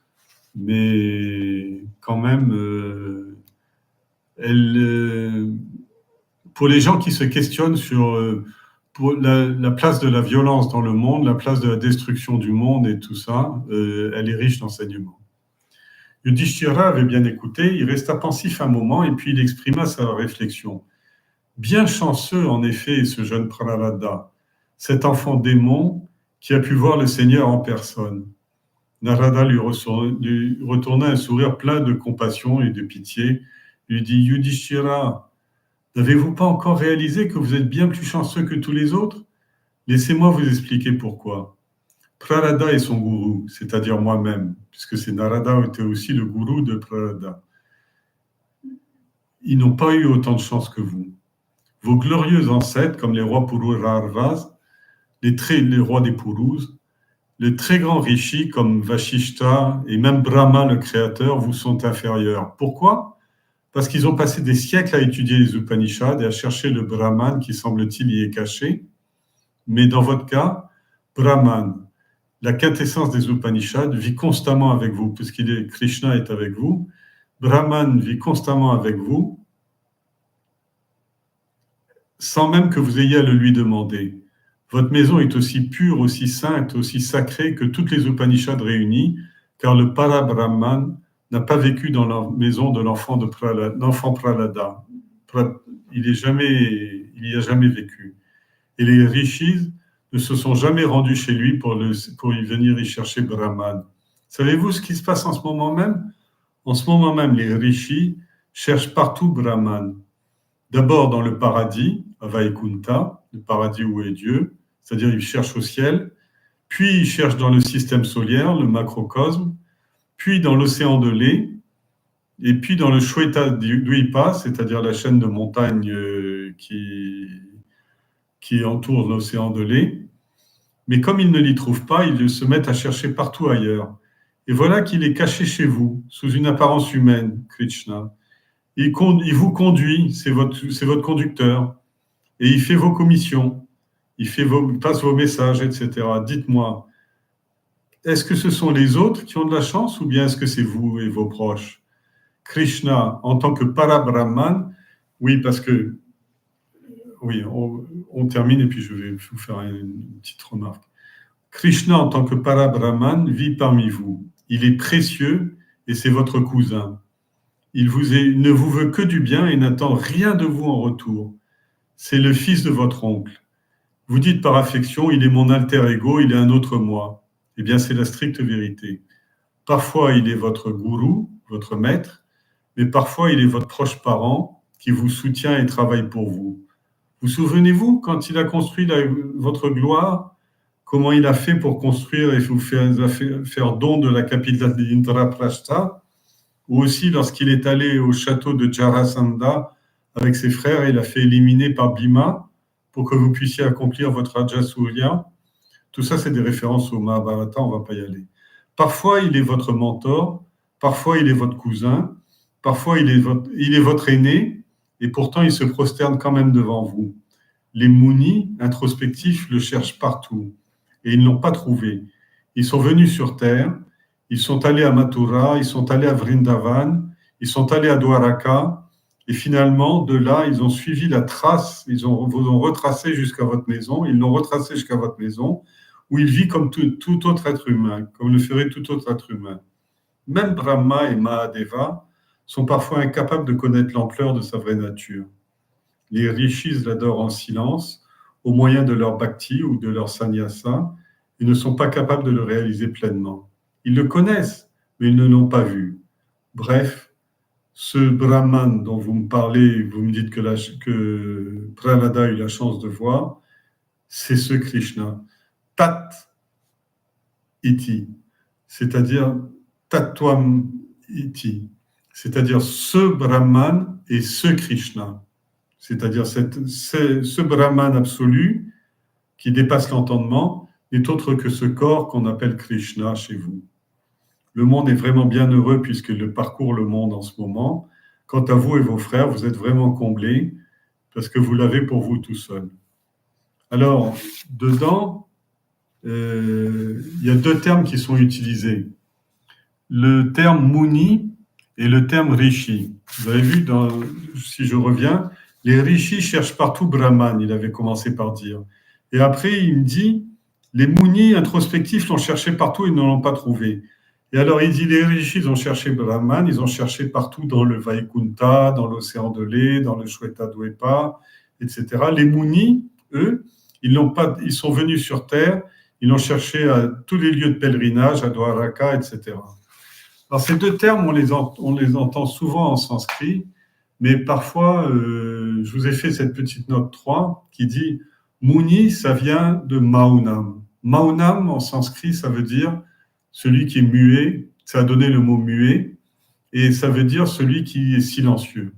Mais quand même, pour les gens qui se questionnent sur pour la place de la violence dans le monde, la place de la destruction du monde et tout ça, elle est riche d'enseignements. Yudhishthira avait bien écouté, il resta pensif un moment et puis il exprima sa réflexion. Bien chanceux, en effet, ce jeune Prahlada, cet enfant démon qui a pu voir le Seigneur en personne. Narada lui retourna un sourire plein de compassion et de pitié, lui dit « Yudhishthira, n'avez-vous pas encore réalisé que vous êtes bien plus chanceux que tous les autres ? Laissez-moi vous expliquer pourquoi. Prahlada est son gourou, c'est-à-dire moi-même, puisque c'est Narada qui était aussi le gourou de Prahlada. Ils n'ont pas eu autant de chance que vous. Vos glorieux ancêtres, comme les rois Pururarvas, les rois des Purus, les très grands rishis comme Vashishta et même Brahma, le créateur, vous sont inférieurs. Pourquoi ? Parce qu'ils ont passé des siècles à étudier les Upanishads et à chercher le Brahman qui, semble-t-il, y est caché. Mais dans votre cas, Brahman, la quintessence des Upanishads, vit constamment avec vous, puisqu'il Krishna est avec vous. Brahman vit constamment avec vous, sans même que vous ayez à le lui demander. Votre maison est aussi pure, aussi sainte, aussi sacrée que toutes les Upanishads réunies, car le Parabrahman n'a pas vécu dans la maison de l'enfant Prahlada. Il n'y a jamais vécu. Et les rishis ne se sont jamais rendus chez lui pour y venir y chercher Brahman. Savez-vous ce qui se passe en ce moment même ? En ce moment même, les rishis cherchent partout Brahman. D'abord dans le paradis, à Vaikunta, le paradis où est Dieu, c'est-à-dire ils cherchent au ciel, puis ils cherchent dans le système solaire, le macrocosme, puis dans l'océan de lait, et puis dans le Shweta Dwipa, c'est-à-dire la chaîne de montagnes qui entoure l'océan de lait. Mais comme ils ne l'y trouvent pas, ils se mettent à chercher partout ailleurs. Et voilà qu'il est caché chez vous, sous une apparence humaine, Krishna. Il vous conduit, c'est votre conducteur, et il fait vos commissions, il passe vos messages, etc. Dites-moi, est-ce que ce sont les autres qui ont de la chance ou bien est-ce que c'est vous et vos proches ? Krishna, en tant que Parabrahman, oui, parce que oui, on termine et puis je vais vous faire une petite remarque. Krishna, en tant que Parabrahman, vit parmi vous. Il est précieux et c'est votre cousin. Il ne vous veut que du bien et n'attend rien de vous en retour. C'est le fils de votre oncle. Vous dites par affection, il est mon alter ego, il est un autre moi. Eh bien, c'est la stricte vérité. Parfois, il est votre gourou, votre maître, mais parfois, il est votre proche parent qui vous soutient et travaille pour vous. Vous souvenez-vous, quand il a construit votre gloire, comment il a fait pour construire et vous faire don de la capitale d'Indraprastha, ou aussi lorsqu'il est allé au château de Jarasandha avec ses frères, il a fait éliminer par Bhima pour que vous puissiez accomplir votre Ajassurya. Tout ça, c'est des références au Mahabharata, on ne va pas y aller. Parfois, il est votre mentor, parfois, il est votre cousin, parfois, il est votre aîné, et pourtant, il se prosterne quand même devant vous. Les Munis, introspectifs, le cherchent partout, et ils ne l'ont pas trouvé. Ils sont venus sur Terre, ils sont allés à Mathura, ils sont allés à Vrindavan, ils sont allés à Dwaraka, et finalement, de là, ils ont suivi la trace, vous ont retracé jusqu'à votre maison, ils l'ont retracé jusqu'à votre maison, où il vit comme tout autre être humain, comme le ferait tout autre être humain. Même Brahma et Mahadeva sont parfois incapables de connaître l'ampleur de sa vraie nature. Les rishis l'adorent en silence, au moyen de leur bhakti ou de leur sannyasa, et ne sont pas capables de le réaliser pleinement. Ils le connaissent, mais ils ne l'ont pas vu. Bref, ce Brahman dont vous me parlez, vous me dites que Prahlada a eu la chance de voir, c'est ce Krishna. Tat iti, c'est-à-dire Tatwam iti, c'est-à-dire ce Brahman et ce Krishna, c'est-à-dire ce Brahman absolu qui dépasse l'entendement n'est autre que ce corps qu'on appelle Krishna chez vous. Le monde est vraiment bien heureux puisqu'il parcourt le monde en ce moment. Quant à vous et vos frères, vous êtes vraiment comblés parce que vous l'avez pour vous tout seul. Alors, dedans, il y a deux termes qui sont utilisés. Le terme Muni et le terme Rishi. Vous avez vu, si je reviens, les Rishis cherchent partout Brahman, il avait commencé par dire. Et après, il me dit, les Munis introspectifs l'ont cherché partout, ils ne l'ont pas trouvé. Et alors, il dit, les Rishis ont cherché Brahman, ils ont cherché partout dans le Vaikunta, dans l'océan de lait, dans le Shweta-dwepa, etc. Les Munis, eux, ils sont venus sur Terre, ils l'ont cherché à tous les lieux de pèlerinage, à Dwaraka, etc. Alors, ces deux termes, on les entend souvent en sanskrit, mais parfois, je vous ai fait cette petite note 3 qui dit « Muni », ça vient de « Maunam ». Maunam, en sanskrit, ça veut dire celui qui est muet, ça a donné le mot « muet », et ça veut dire celui qui est silencieux.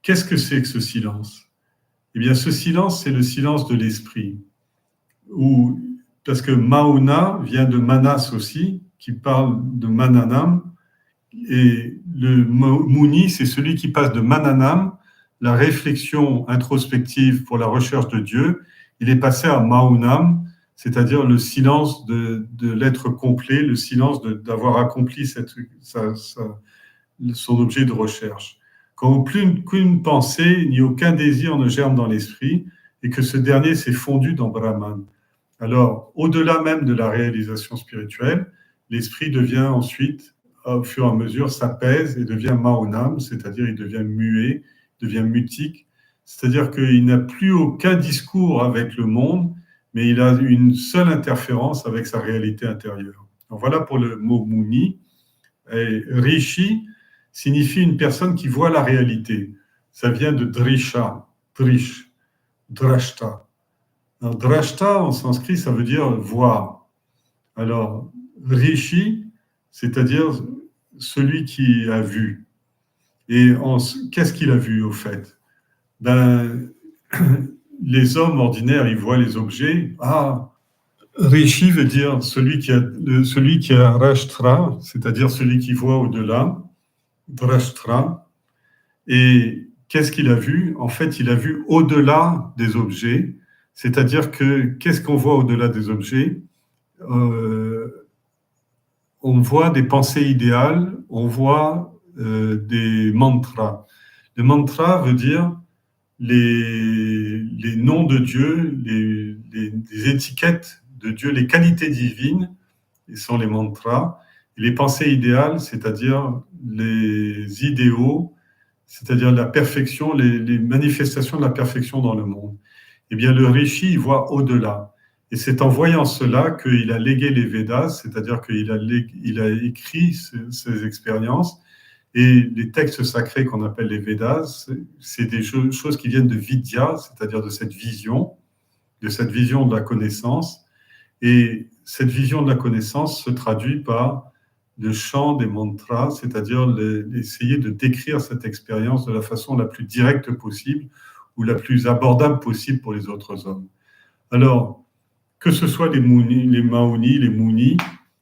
Qu'est-ce que c'est que ce silence ? Eh bien, ce silence, c'est le silence de l'esprit. Parce que Mauna vient de Manas aussi, qui parle de Mananam, et le Muni, c'est celui qui passe de Mananam, la réflexion introspective pour la recherche de Dieu, il est passé à Maunam, c'est-à-dire le silence de l'être complet, le silence d'avoir accompli son objet de recherche. Quand plus qu'une pensée ni aucun désir ne germe dans l'esprit, et que ce dernier s'est fondu dans Brahman. Alors, au-delà même de la réalisation spirituelle, l'esprit devient ensuite, au fur et à mesure, s'apaise et devient maunam, c'est-à-dire il devient muet, devient mutique, c'est-à-dire qu'il n'a plus aucun discours avec le monde, mais il a une seule interférence avec sa réalité intérieure. Donc voilà pour le mot muni. Et rishi signifie une personne qui voit la réalité. Ça vient de drisha, drish, drashta. Alors, drashta, en sanskrit, ça veut dire voir. Alors, rishi, c'est-à-dire celui qui a vu. Et qu'est-ce qu'il a vu, au fait ? Les hommes ordinaires, ils voient les objets. Ah, rishi veut dire celui qui a rashtra, c'est-à-dire celui qui voit au-delà, drashtra. Et qu'est-ce qu'il a vu ? En fait, il a vu au-delà des objets. C'est-à-dire qu'est-ce qu'on voit au-delà des objets ? On voit des pensées idéales, on voit des mantras. Le mantra veut dire les les noms de Dieu, les étiquettes de Dieu, les qualités divines, et sont les mantras, et les pensées idéales, c'est-à-dire les idéaux, c'est-à-dire la perfection, les manifestations de la perfection dans le monde. Eh bien, le Rishi, il voit au-delà. Et c'est en voyant cela qu'il a légué les Védas, c'est-à-dire qu'il a écrit ses expériences. Et les textes sacrés qu'on appelle les Védas, c'est des choses qui viennent de Vidya, c'est-à-dire de cette vision de la connaissance. Et cette vision de la connaissance se traduit par le chant des mantras, c'est-à-dire essayer de décrire cette expérience de la façon la plus directe possible ou la plus abordable possible pour les autres hommes. Alors, que ce soit les Munis, les Maonis, les Munis,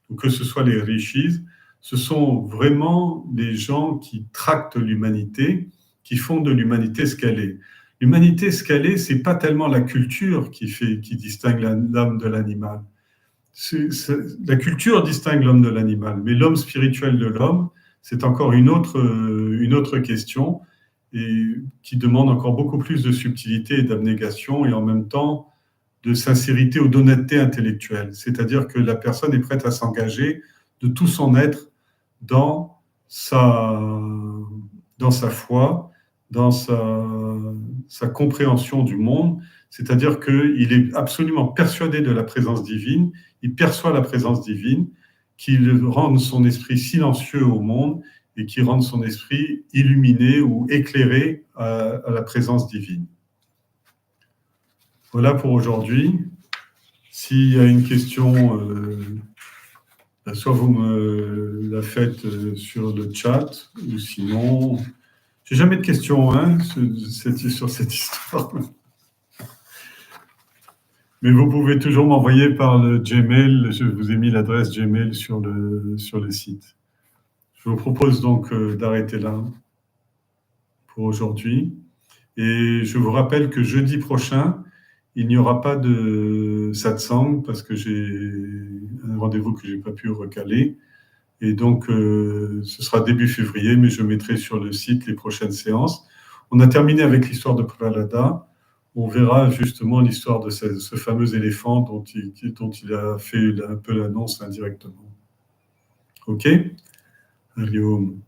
ou que ce soit les Rishis, ce sont vraiment des gens qui tractent l'humanité, qui font de l'humanité ce qu'elle est. L'humanité ce qu'elle est, c'est pas tellement la culture qui distingue l'homme de l'animal. La culture distingue l'homme de l'animal, mais l'homme spirituel de l'homme, c'est encore une autre question et qui demande encore beaucoup plus de subtilité et d'abnégation et en même temps de sincérité ou d'honnêteté intellectuelle. C'est-à-dire que la personne est prête à s'engager de tout son être dans sa foi, dans sa compréhension du monde. C'est-à-dire qu'il est absolument persuadé de la présence divine, il perçoit la présence divine, qu'il rende son esprit silencieux au monde et qui rende son esprit illuminé ou éclairé à la présence divine. Voilà pour aujourd'hui. S'il y a une question, soit vous me la faites sur le chat, ou sinon... J'ai jamais de questions sur cette histoire. Mais vous pouvez toujours m'envoyer par le Gmail. Je vous ai mis l'adresse Gmail sur le site. Je vous propose donc d'arrêter là pour aujourd'hui. Et je vous rappelle que jeudi prochain, il n'y aura pas de satsang parce que j'ai un rendez-vous que je n'ai pas pu recaler. Et donc, ce sera début février, mais je mettrai sur le site les prochaines séances. On a terminé avec l'histoire de Prahlada. On verra justement l'histoire de ce fameux éléphant dont il a fait un peu l'annonce indirectement. OK? Hariom.